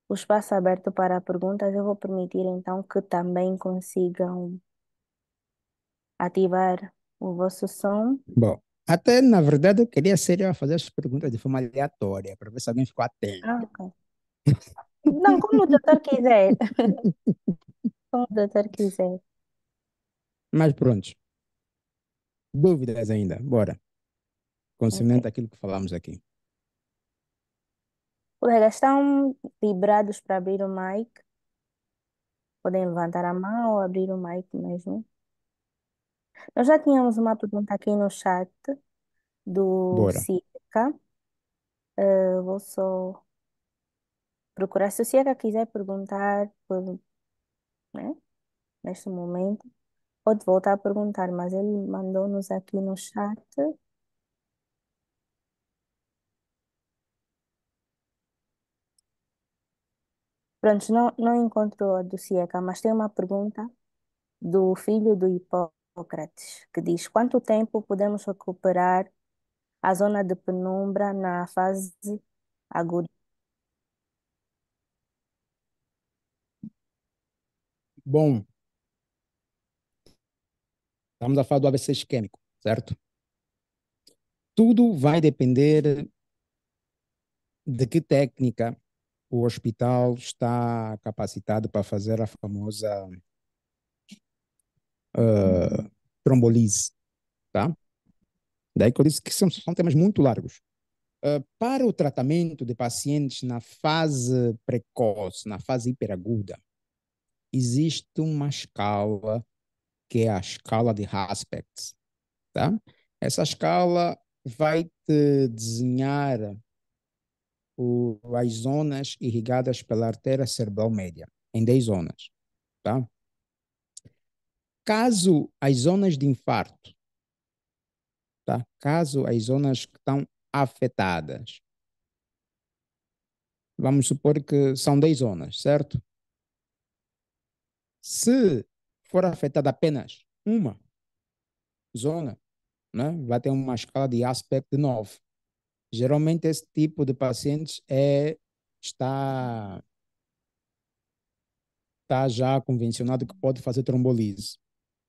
o espaço aberto para perguntas. Eu vou permitir então que também consigam ativar o vosso som. Bom, até na verdade eu queria ser eu a fazer as perguntas de forma aleatória, para ver se alguém ficou atento. Ah, ok. Não, como o doutor quiser. Como o doutor quiser. Mas pronto, dúvidas ainda, bora. Ok. Concernente àquilo que falamos aqui. Colegas, estão liberados para abrir o mic? Podem levantar a mão ou abrir o mic mesmo. Nós já tínhamos uma pergunta aqui no chat do Bora. Cica. Vou só procurar. Se o Cica quiser perguntar, né, neste momento, pode voltar a perguntar, mas ele mandou-nos aqui no chat. Pronto, não encontro a do Cica, mas tem uma pergunta do filho do Hipócrates, que diz: quanto tempo podemos recuperar a zona de penumbra na fase aguda? Bom, estamos a falar do AVC isquêmico, certo? Tudo vai depender de que técnica o hospital está capacitado para fazer a famosa trombolise, tá? Daí que eu disse que são temas muito largos. Para o tratamento de pacientes na fase precoce, na fase hiperaguda, existe uma escala que é a escala de Haspect, tá? Essa escala vai te desenhar as zonas irrigadas pela artéria cerebral média, em 10 zonas, tá? Caso as zonas de infarto, tá? Caso as zonas que estão afetadas, vamos supor que são 10 zonas, certo? Se for afetada apenas uma zona, né, vai ter uma escala de aspecto de 9. Geralmente esse tipo de pacientes está, está já convencionado que pode fazer trombolise.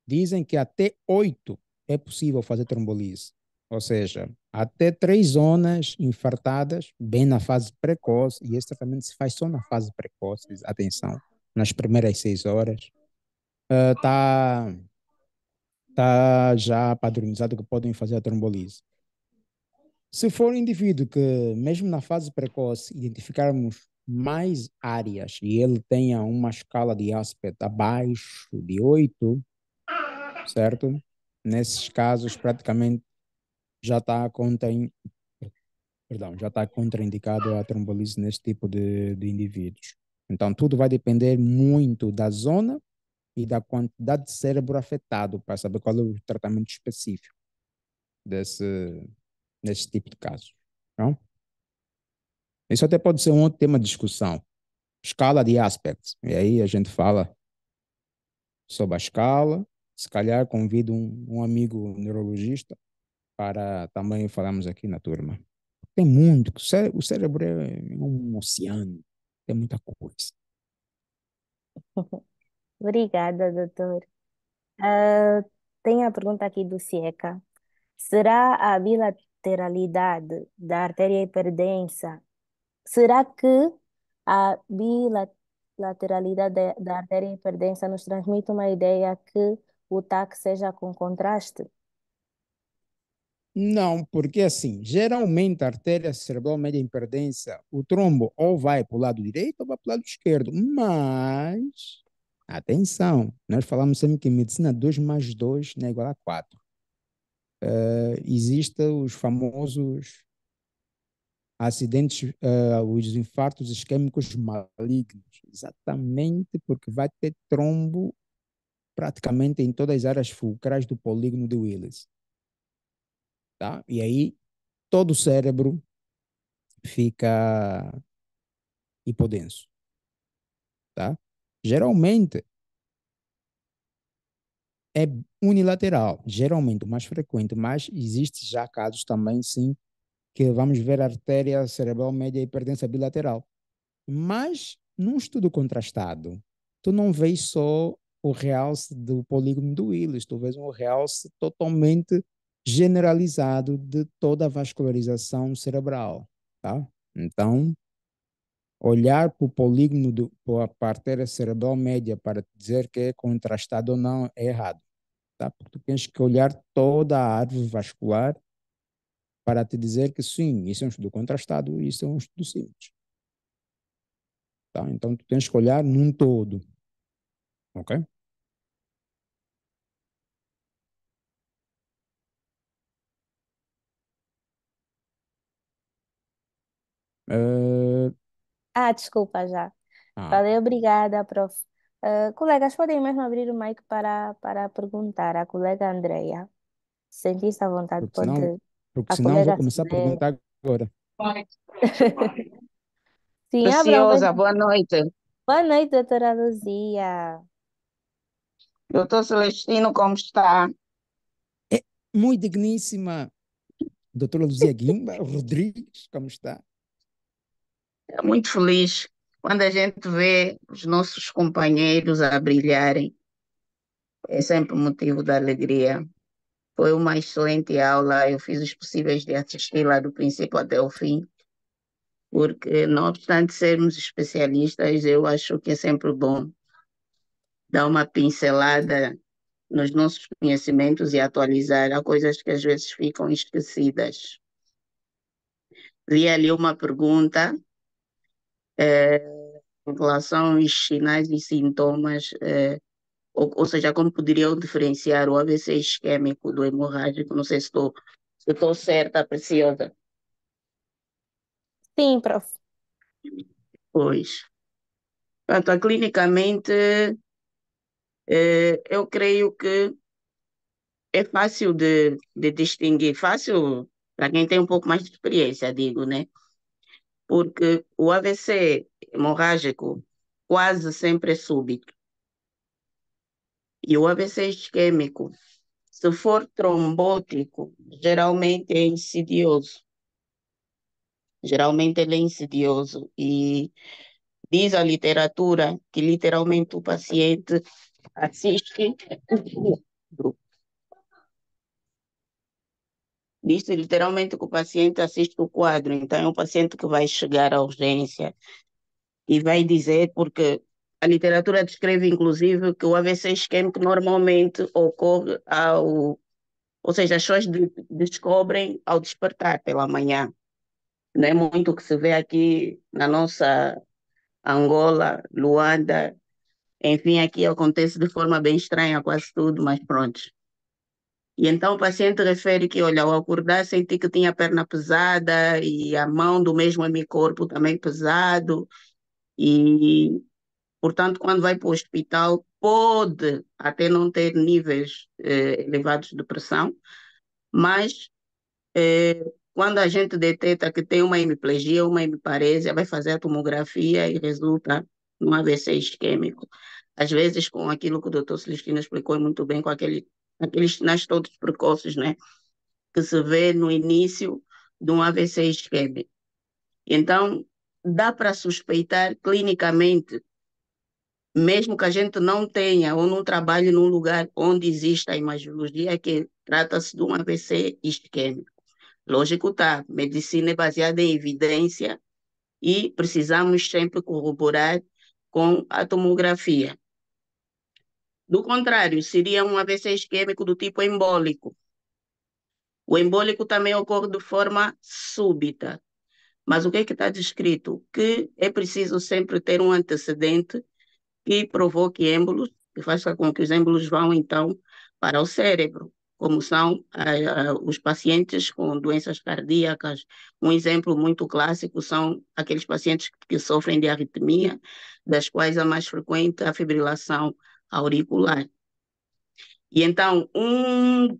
Dizem que até 8 é possível fazer trombolise. Ou seja, até 3 zonas infartadas, bem na fase precoce, e esse tratamento se faz só na fase precoce, atenção, nas primeiras 6 horas. Está tá já padronizado que podem fazer a trombolise. Se for um indivíduo que, mesmo na fase precoce, identificarmos mais áreas e ele tenha uma escala de aspecto abaixo de 8, certo? Nesses casos, praticamente já está contra, perdão, já está contraindicado a trombolise nesse tipo de indivíduos. Então, tudo vai depender muito da zona e da quantidade de cérebro afetado para saber qual é o tratamento específico desse tipo de casos. Não? Isso até pode ser um outro tema de discussão. Escala de aspects. E aí a gente fala sobre a escala. Se calhar convido um amigo neurologista para também falarmos aqui na turma. Tem muito. O cérebro é um oceano. Tem muita coisa. Obrigada, doutor. Ah, tem a pergunta aqui do Cieca. Será a bilateralidade da artéria hiperdensa? Será que a bilateralidade da artéria hiperdensa nos transmite uma ideia que o TAC seja com contraste? Não, porque assim, geralmente a artéria cerebral média hiperdensa, o trombo ou vai para o lado direito ou vai para o lado esquerdo. Mas, atenção, nós falamos sempre que em medicina 2 mais 2 não é igual a 4. Existem os famosos acidentes, os infartos isquêmicos malignos, exatamente porque vai ter trombo praticamente em todas as áreas fulcrais do polígono de Willis, tá? E aí todo o cérebro fica hipodenso, tá? Geralmente é unilateral, geralmente o mais frequente, mas existe já casos também, sim, que vamos ver artéria cerebral média hiperdensa bilateral. Mas, num estudo contrastado, tu não vês só o realce do polígono do Willis, tu vês um realce totalmente generalizado de toda a vascularização cerebral, tá? Então, olhar para o polígono, para a artéria cerebral média para dizer que é contrastado ou não é errado, tá? Porque tu tens que olhar toda a árvore vascular para te dizer que sim, isso é um estudo contrastado, isso é um estudo simples, tá? Então, tu tens que olhar num todo, ok? Uh, Ah, desculpa já. ah, Falei obrigada, prof. Colegas, podem mesmo abrir o mic para perguntar à colega Andreia. Sentisse à vontade, porque pode senão, porque a senão vou colega começar a Silene. perguntar agora. Sim, abram Preciosa, mesmo. boa noite. Boa noite, doutora Luzia. Doutor Celestino, como está? É muito digníssima doutora Luzia Guimba Rodrigues, como está? Muito feliz quando a gente vê os nossos companheiros a brilharem. É sempre um motivo de alegria. Foi uma excelente aula. Eu fiz os possíveis de assisti-la do princípio até o fim, porque, não obstante sermos especialistas, eu acho que é sempre bom dar uma pincelada nos nossos conhecimentos e atualizar. Há coisas que às vezes ficam esquecidas. Vi ali uma pergunta em relação aos sinais e sintomas, ou seja, como poderiam diferenciar o AVC isquêmico do hemorrágico? Não sei se estou Se estou certa, Preciosa. Sim, prof. Pois. Portanto, clinicamente, eu creio que é fácil de distinguir, fácil para quem tem um pouco mais de experiência, digo, né? Porque o AVC hemorrágico quase sempre é súbito. E o AVC isquêmico, se for trombótico, geralmente é insidioso. Geralmente ele é insidioso e diz a literatura que literalmente o paciente assiste. Diz literalmente que o paciente assiste o quadro, então é um paciente que vai chegar à urgência e vai dizer, porque a literatura descreve inclusive que o AVC isquêmico normalmente ocorre ou seja, as pessoas descobrem ao despertar pela manhã. Não é muito o que se vê aqui na nossa Angola, Luanda, enfim, aqui acontece de forma bem estranha quase tudo, mas pronto. E então o paciente refere que, olha, ao acordar senti que tinha a perna pesada e a mão do mesmo hemicorpo também pesado e, portanto, quando vai para o hospital pode até não ter níveis elevados de pressão, mas quando a gente detecta que tem uma hemiplegia, uma hemiparesia, vai fazer a tomografia e resulta num AVC isquêmico. Às vezes, com aquilo que o doutor Celestino explicou muito bem, com aqueles sinais todos precoces, né, que se vê no início de um AVC isquêmico. Então, dá para suspeitar clinicamente, mesmo que a gente não tenha ou não trabalhe num lugar onde exista a imagiologia, que trata-se de um AVC isquêmico. Lógico, tá. Medicina é baseada em evidência e precisamos sempre corroborar com a tomografia. Do contrário, seria um AVC isquêmico do tipo embólico. O embólico também ocorre de forma súbita. Mas o que está descrito? Que é preciso sempre ter um antecedente que provoque êmbolos, que faça com que os êmbolos vão, então, para o cérebro, como são os pacientes com doenças cardíacas. Um exemplo muito clássico são aqueles pacientes que sofrem de arritmia, das quais a mais frequente é a fibrilação auricular. E então, um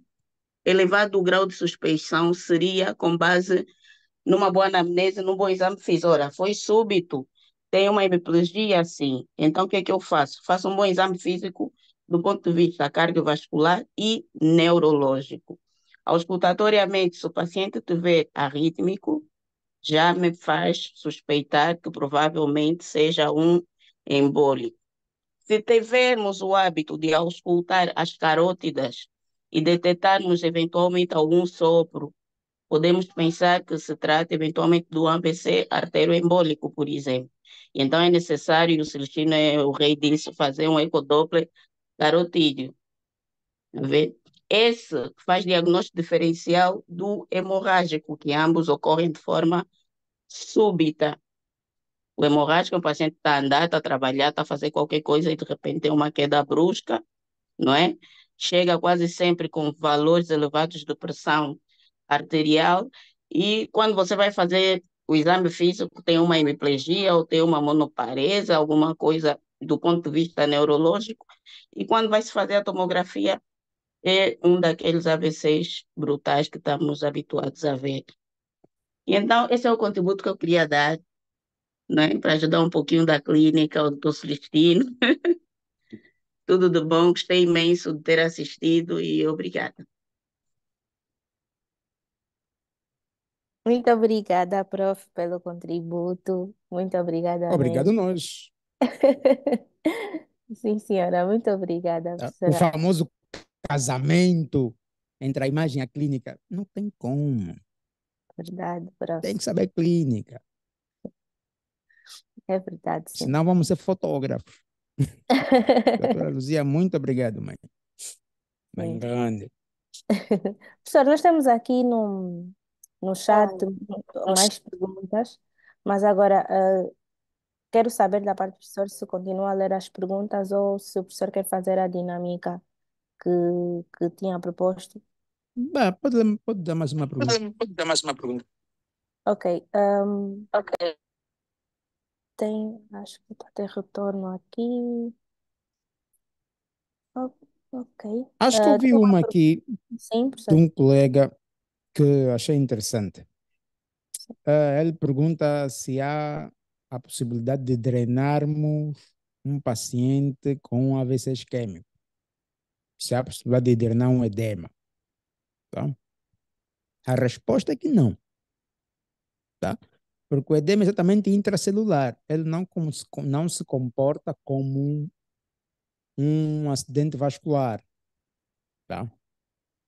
elevado grau de suspeição seria com base numa boa anamnese, num bom exame físico. Ora, foi súbito, tem uma hemiplegia, sim. Então, o que é que eu faço? Faço um bom exame físico do ponto de vista cardiovascular e neurológico. Auscultatoriamente, se o paciente tiver arrítmico, já me faz suspeitar que provavelmente seja um embólico. Se tivermos o hábito de auscultar as carótidas e detectarmos eventualmente algum sopro, podemos pensar que se trata eventualmente do AVC arterioembólico, por exemplo. Então é necessário, o Celestino é o rei disso, fazer um ecodoppler carotídeo. Tá vendo? Esse faz diagnóstico diferencial do hemorrágico, que ambos ocorrem de forma súbita. O hemorrágico é um paciente que está a andar, está a trabalhar, está a fazer qualquer coisa e de repente tem uma queda brusca, não é? Chega quase sempre com valores elevados de pressão arterial e quando você vai fazer o exame físico tem uma hemiplegia ou tem uma monoparese, alguma coisa do ponto de vista neurológico e quando vai se fazer a tomografia é um daqueles AVCs brutais que estamos habituados a ver. E então esse é o contributo que eu queria dar, né, para ajudar um pouquinho da clínica, o doutor Celestino. Tudo de bom, gostei imenso de ter assistido e obrigada. Muito obrigada, prof, pelo contributo. Muito obrigada Obrigado mesmo. nós. Sim, senhora. Muito obrigada, Tá? O professora. famoso casamento entre a imagem e a clínica, não tem como. Verdade, prof. Tem que saber clínica. É verdade, sim. Senão vamos ser fotógrafos. Doutora Luzia, muito obrigado, mãe. Mãe Sim. grande. Professor, nós temos aqui no chat mais perguntas, mas agora quero saber da parte do professor se continua a ler as perguntas ou se o professor quer fazer a dinâmica que tinha proposto. Bah, pode dar mais uma pergunta. Ok. Acho que está ter retorno aqui. Ok. Acho que ouvi Tem uma uma pergunta. aqui Sim, de professor. um colega que achei interessante. Ele pergunta se há a possibilidade de drenarmos um paciente com um AVC isquêmico. Se há a possibilidade de drenar um edema. Tá? A resposta é que não. Tá? Porque o edema é exatamente intracelular. Ele não se comporta como um acidente vascular. Tá?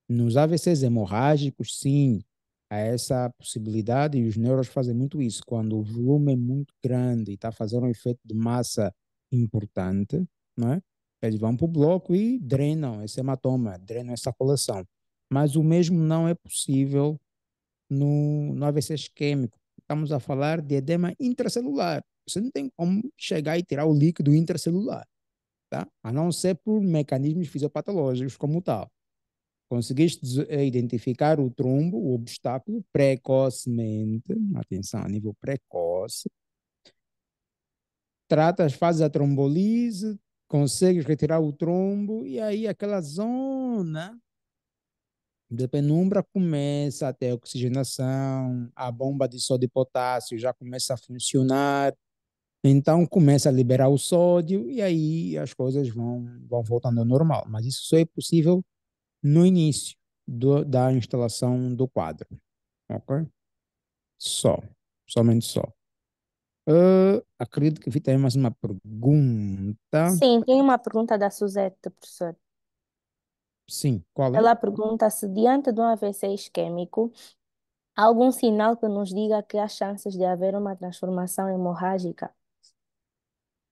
Nos AVCs hemorrágicos, sim, há essa possibilidade e os neuros fazem muito isso. Quando o volume é muito grande e está fazendo um efeito de massa importante, não é? Eles vão para o bloco e drenam esse hematoma, drenam essa coleção. Mas o mesmo não é possível no AVC isquêmico. Estamos a falar de edema intracelular. Você não tem como chegar e tirar o líquido intracelular, tá? A não ser por mecanismos fisiopatológicos como tal. Conseguiste identificar o trombo, o obstáculo, precocemente, atenção, a nível precoce, tratas, fazes a trombolise, consegues retirar o trombo, e aí aquela zona de penumbra começa a ter oxigenação, a bomba de sódio e potássio já começa a funcionar, então começa a liberar o sódio, e aí as coisas vão voltando ao normal. Mas isso só é possível no início da instalação do quadro, ok? Só, somente só. Acredito que tem mais uma pergunta. Sim, tem uma pergunta da Suzette, professor. Sim, qual é? Ela pergunta se diante de um AVC isquêmico, há algum sinal que nos diga que há chances de haver uma transformação hemorrágica?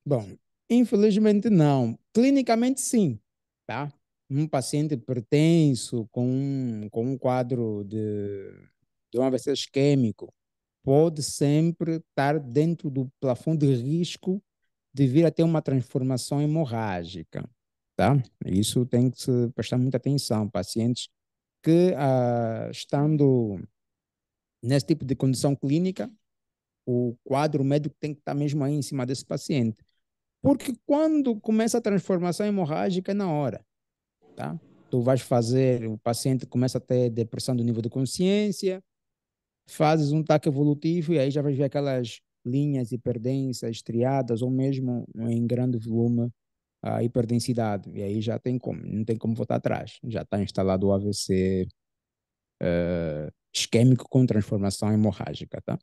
Bom, infelizmente não. Clinicamente sim, tá? Um paciente hipertenso com um quadro de um AVC isquêmico pode sempre estar dentro do plafond de risco de vir a ter uma transformação hemorrágica, tá? Isso tem que se prestar muita atenção. Pacientes que, estando nesse tipo de condição clínica, o quadro médico tem que estar mesmo aí em cima desse paciente. Porque quando começa a transformação hemorrágica é na hora, tá? Tu vais fazer, o paciente começa a ter depressão do nível de consciência, fazes um TAC evolutivo e aí já vais ver aquelas linhas hiperdensas, estriadas ou mesmo em grande volume a hiperdensidade. E aí já tem como, não tem como voltar atrás. Já está instalado o AVC isquêmico com transformação hemorrágica, tá?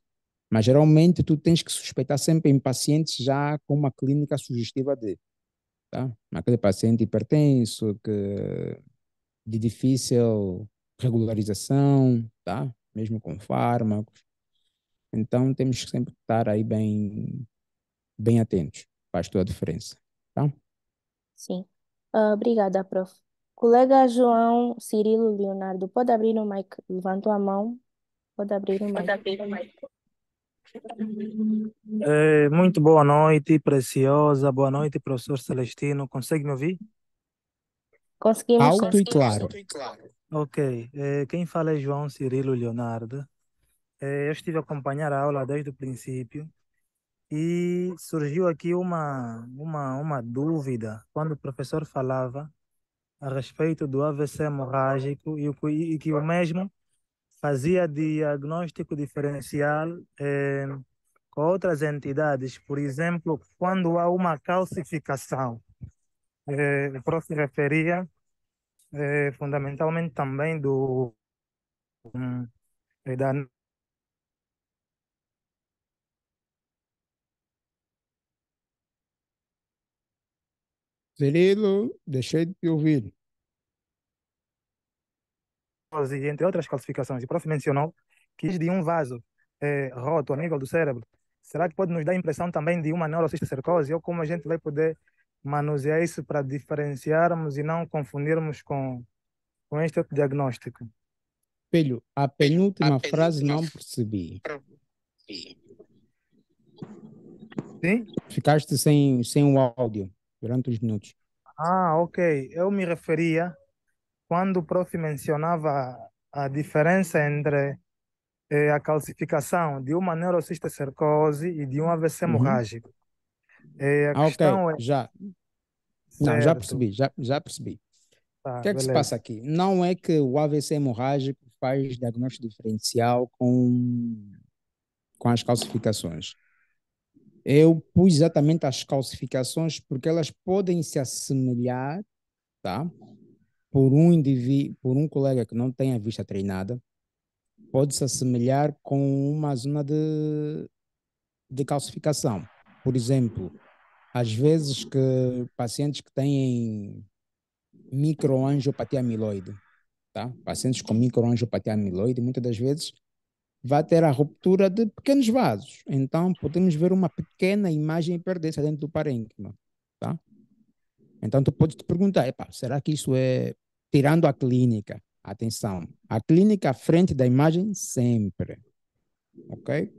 Mas geralmente tu tens que suspeitar sempre em pacientes já com uma clínica sugestiva de, tá? Aquele paciente hipertenso que de difícil regularização, tá? Mesmo com fármacos. Então temos que sempre estar aí bem atentos. Faz toda a diferença, tá? Sim. Obrigada, prof. Colega João Cirilo Leonardo, pode abrir o mic? Levantou a mão. Pode abrir o mic. Muito boa noite, Preciosa. Boa noite, professor Celestino. Consegue me ouvir? Conseguimos sim. Alto e claro. Ok. Quem fala é João Cirilo Leonardo. Eu estive a acompanhar a aula desde o princípio e surgiu aqui uma dúvida quando o professor falava a respeito do AVC hemorrágico e que o mesmo fazia diagnóstico diferencial com outras entidades. Por exemplo, quando há uma calcificação. O prof. referia fundamentalmente também hum, da Cirilo, deixei de te ouvir. neurose, entre outras classificações. E o prof. mencionou que de um vaso roto a nível do cérebro, será que pode nos dar a impressão também de uma neurocisticercose? Ou como a gente vai poder manusear isso para diferenciarmos e não confundirmos com este outro diagnóstico? Filho, a penúltima frase não percebi. Sim? Ficaste sem o áudio durante os minutos. Ok. Eu me referia quando o prof mencionava a diferença entre a calcificação de uma neurocistocercose e de um AVC Uhum. hemorrágico. A Ah, ok, questão é já. Não, já certo. percebi, já percebi. O Tá, que é que se passa beleza. aqui? Não é que o AVC hemorrágico faz diagnóstico diferencial com as calcificações. Eu pus exatamente as calcificações porque elas podem se assemelhar, tá? Por um indivíduo, por um colega que não tem a vista treinada, pode se assemelhar com uma zona de calcificação. Por exemplo, às vezes que pacientes que têm microangiopatia amiloide, tá? Pacientes com microangiopatia amiloide, muitas das vezes vai ter a ruptura de pequenos vasos. Então, podemos ver uma pequena imagem hiperdensa dentro do parênquima, tá? Então, tu podes te perguntar, epa, será que isso é tirando a clínica? Atenção, a clínica à frente da imagem sempre, ok?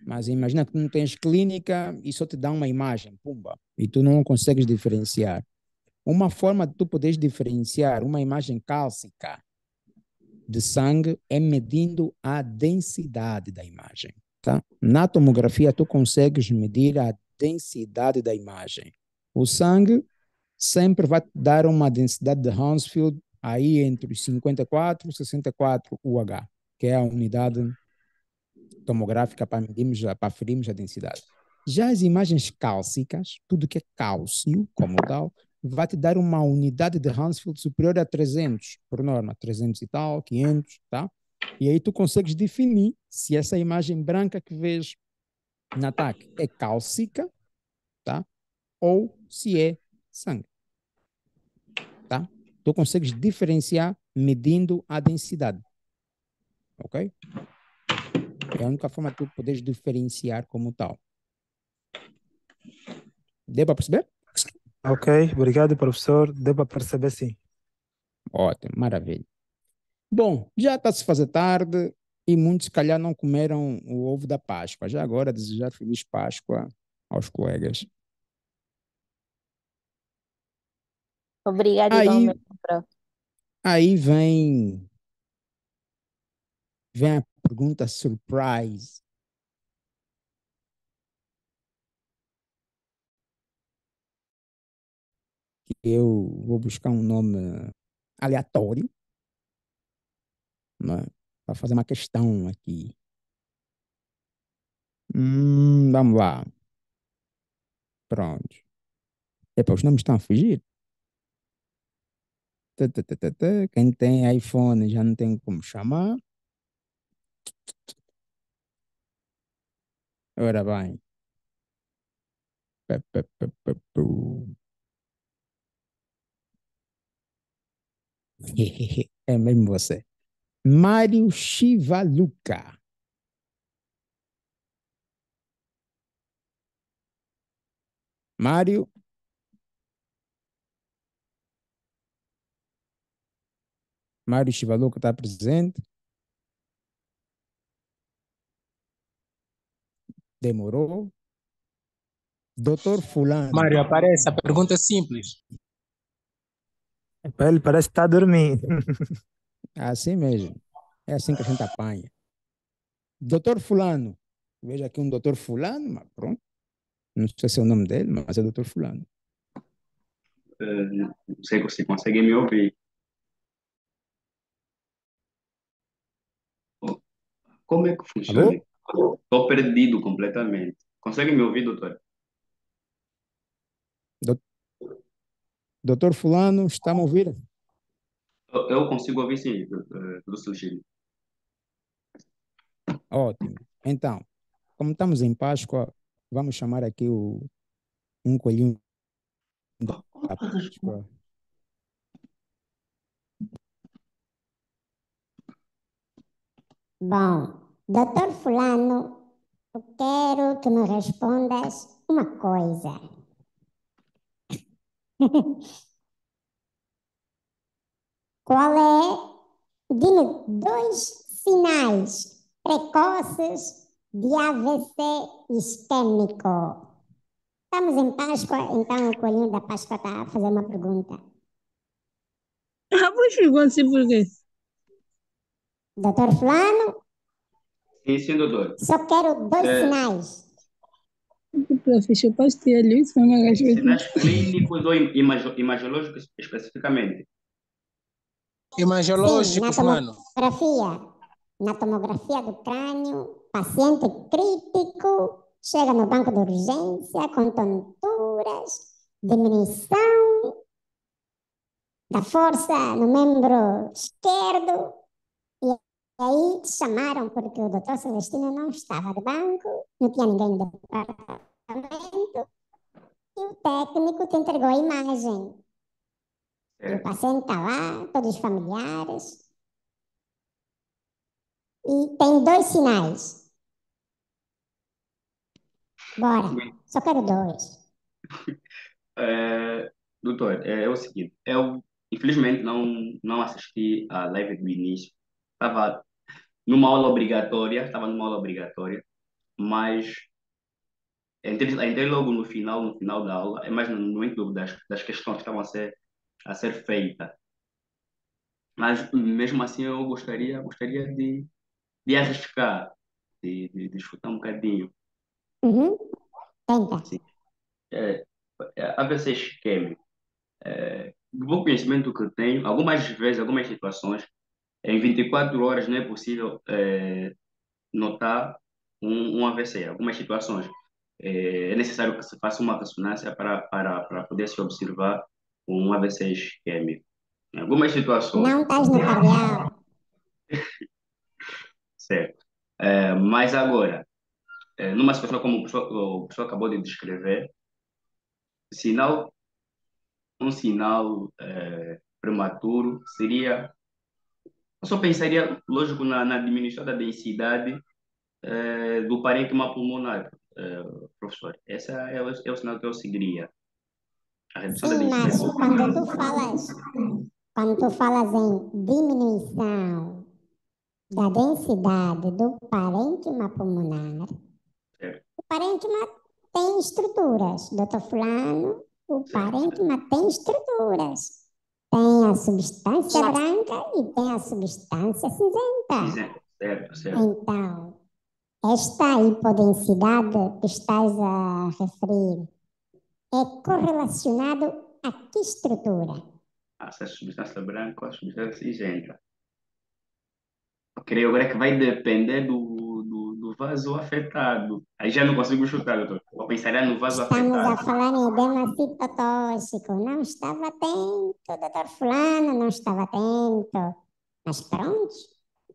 Mas imagina que tu não tens clínica e só te dá uma imagem, pumba, e tu não consegues diferenciar. Uma forma de tu poderes diferenciar uma imagem cálcica de sangue é medindo a densidade da imagem, tá? Na tomografia tu consegues medir a densidade da imagem. O sangue sempre vai te dar uma densidade de Hounsfield aí entre os 54 e 64 UH, que é a unidade tomográfica para medirmos, para aferirmos a densidade. Já as imagens cálcicas, tudo que é cálcio, como tal, vai te dar uma unidade de Hounsfield superior a 300, por norma, 300 e tal, 500, tá? E aí tu consegues definir se essa imagem branca que vês na TAC é cálcica, tá? Ou se é sangue, tá? Tu consegues diferenciar medindo a densidade, ok? É a única forma de tu poderes diferenciar como tal. Deu para perceber? Ok, obrigado, professor. Deu para perceber, sim. Ótimo, maravilha. Bom, já está se fazer tarde e muitos, se calhar, não comeram o ovo da Páscoa. Já agora, desejar Feliz Páscoa aos colegas. Obrigada Aí, igualmente, prof. aí vem a pergunta surprise. Eu vou buscar um nome aleatório, né, para fazer uma questão aqui. Vamos lá. Pronto. Epa, os nomes estão a fugir. Quem tem iPhone já não tem como chamar. Ora bem. Pu. É mesmo você. Mário Chivaluca. Mário. Mário Chivaluca está presente. Demorou. Doutor Fulano. Mário, aparece. A pergunta é simples. Ele parece que está a dormir. Assim mesmo. É assim que a gente apanha. Doutor Fulano. Veja aqui um doutor Fulano, mas pronto. Não sei se é o nome dele, mas é doutor Fulano. Não sei se você consegue me ouvir. Como é que funciona? Alô? Estou perdido completamente. Consegue me ouvir, doutor? Do- Doutor Fulano, está a ouvir? Eu consigo ouvir sim, do Sushi. Ótimo. Então, como estamos em Páscoa, vamos chamar aqui um coelhinho da Páscoa. Bom, doutor Fulano, eu quero que me respondas uma coisa. Qual é, dime dois sinais precoces de AVC isquêmico. Estamos em Páscoa, então o coelhinho da Páscoa está a fazer uma pergunta. Muito ficou assim por quê? Doutor Fulano, Sim, doutor. só quero dois É, sinais. Prof, chupaste ele, isso não me agachou. sinais clínicos ou imagiológicos especificamente? Sim, Imagiológico, fulano. na tomografia do crânio, paciente crítico, chega no banco de urgência com tonturas, diminuição da força no membro esquerdo. E aí te chamaram porque o doutor Celestino não estava de banco, não tinha ninguém do departamento, e o técnico te entregou a imagem. E o Certo. paciente está lá, todos os familiares. E tem dois sinais. Bora, só quero dois. Doutor, é o seguinte, eu infelizmente não assisti a live do início. Estava numa aula obrigatória, mas entrei logo no final da aula, é mais no âmbito das questões que estavam a ser feitas. Mas mesmo assim eu gostaria de arriscar, de escutar um bocadinho. Uhum. Tenta. Sim. É, AVC isquêmico. Do bom conhecimento que eu tenho, algumas vezes, algumas situações, em 24 horas não é possível notar um AVC. Algumas situações é necessário que se faça uma ressonância para poder se observar um AVC isquêmico. Em algumas situações, Não estás no cardeal. certo. Mas agora, numa situação como o professor acabou de descrever, sinal, um sinal prematuro seria. Eu só pensaria, lógico, na diminuição da densidade do parênquima pulmonar, professor. Esse é o sinal que eu seguiria. A redução da Sim, densidade mas do quando tu falas em diminuição da densidade do parênquima pulmonar, certo, o parênquima tem estruturas. Doutor Fulano, o certo, parênquima tem estruturas. Tem a substância branca e tem a substância cinzenta. certo. Então, esta hipodensidade que estás a referir é correlacionado a que estrutura? Essa substância branca ou a substância cinzenta. Eu creio agora que vai depender do vaso afetado. Aí já não consigo chutar, doutor. Eu pensaria no vaso Estamos a afetado. falar em edema citotóxico. Não estava atento, doutor Fulano, não estava atento. Mas pronto,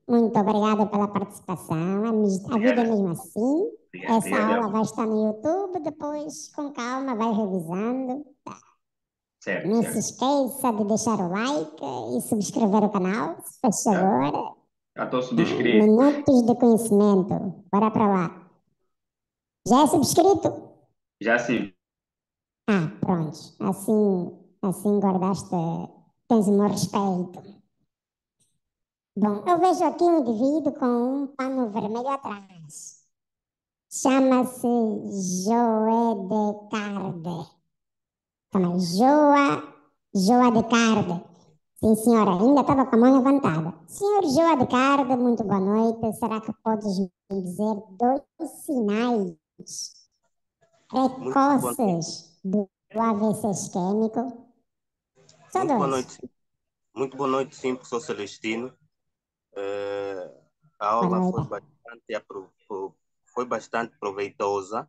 muito obrigada pela participação. A vida é mesmo assim. Essa aula vai estar no YouTube, depois, com calma, vai revisando. Não se esqueça de deixar o like e subscrever o canal, se faz favor. Já estou subscrito. Minutos de conhecimento. Bora para lá. Já é subscrito? Já sim. Ah, pronto. Assim guardaste, tens o meu respeito. Bom, eu vejo aqui um indivíduo com um pano vermelho atrás. Chama-se Joé de Carde. Calma, Joa de Carde. Sim, senhora, ainda estava com a mão levantada. Senhor Joa de Carde, muito boa noite. Será que podes me dizer dois sinais precoces do AVC isquêmico? Só Muito boa dois. noite. Muito boa noite, sim, professor Celestino. A Boa aula noite. foi bastante proveitosa.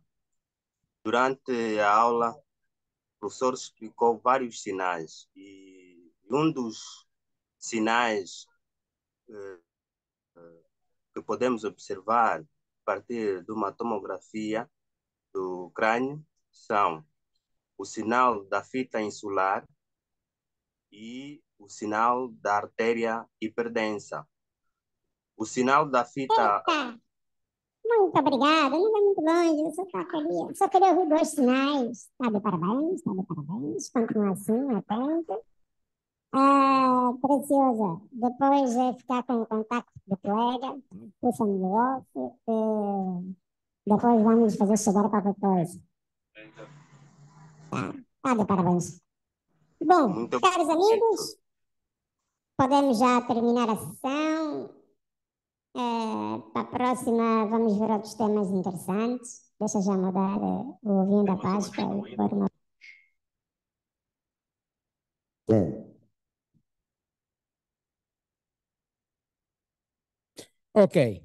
Durante a aula, o professor explicou vários sinais e um dos sinais que podemos observar a partir de uma tomografia do crânio são o sinal da fita insular e o sinal da artéria hiperdensa. O sinal da fita... Eita! Muito obrigada, não vai muito longe, eu só queria ouvir dois sinais. Está de parabéns, continua assim, atento. Preciosa, depois é ficar com o contato do colega, puxa-me do off, depois vamos fazer chegar qualquer coisa. Tá de parabéns. Bom, Muito caros amigos, podemos já terminar a sessão. Para a próxima, vamos ver outros temas interessantes. Deixa já mudar o ovinho da Páscoa e pôr uma. Ok.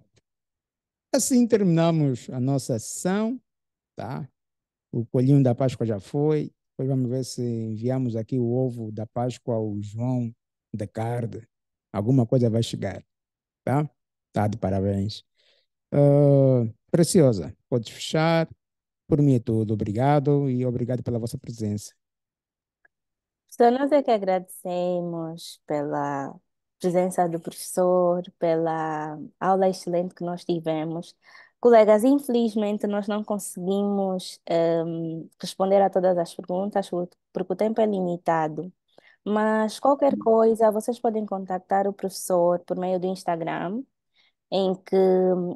Assim terminamos a nossa sessão, tá? O coelhinho da Páscoa já foi. Depois vamos ver se enviamos aqui o ovo da Páscoa ao João da Carde. Alguma coisa vai chegar, tá? Tá de parabéns. Preciosa, podes fechar. Por mim é tudo. Obrigado e obrigado pela vossa presença. Só nós é que agradecemos pela presença do professor, pela aula excelente que nós tivemos. Colegas, infelizmente nós não conseguimos responder a todas as perguntas porque o tempo é limitado. Mas qualquer coisa, vocês podem contactar o professor por meio do Instagram, em que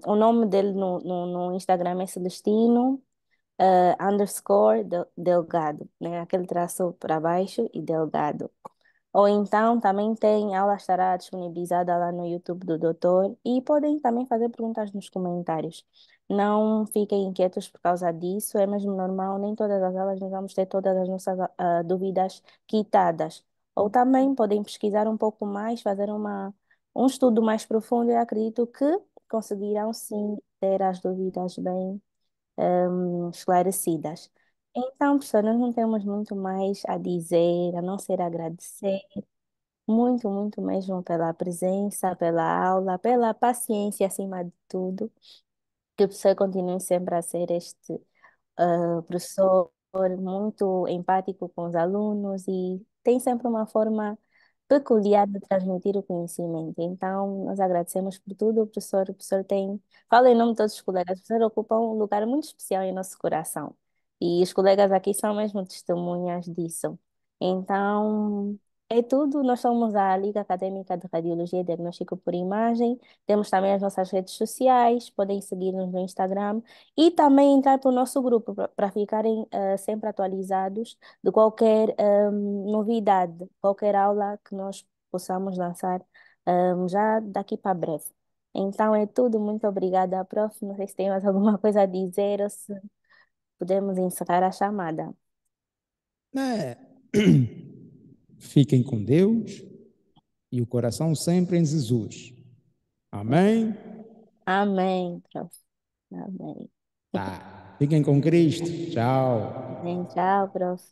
o nome dele no Instagram é Celestino underscore delgado, né? Aquele traço para baixo e delgado. Ou então também tem, a aula estará disponibilizada lá no YouTube do doutor e podem também fazer perguntas nos comentários. Não fiquem inquietos por causa disso, é mesmo normal, nem todas as aulas nós vamos ter todas as nossas dúvidas quitadas. Ou também podem pesquisar um pouco mais, fazer um estudo mais profundo e acredito que conseguirão sim ter as dúvidas bem esclarecidas. Então, pessoal, nós não temos muito mais a dizer, a não ser agradecer muito, muito mesmo pela presença, pela aula, pela paciência acima de tudo. Que o professor continue sempre a ser este professor muito empático com os alunos e tem sempre uma forma peculiar de transmitir o conhecimento. Então, nós agradecemos por tudo, professor. O professor tem, falo em nome de todos os colegas, o professor ocupa um lugar muito especial em nosso coração. E os colegas aqui são mesmo testemunhas disso. Então, é tudo. Nós somos a Liga Acadêmica de Radiologia e Diagnóstico por Imagem. Temos também as nossas redes sociais, podem seguir-nos no Instagram e também entrar para o nosso grupo para ficarem sempre atualizados de qualquer novidade, qualquer aula que nós possamos lançar já daqui para breve. Então é tudo, muito obrigada, prof. Não sei se tem mais alguma coisa a dizer ou se podemos encerrar a chamada. É. Fiquem com Deus e o coração sempre em Jesus. Amém? Amém, prof. Amém. Tá. Fiquem com Cristo. Tchau. Amém. Tchau, prof.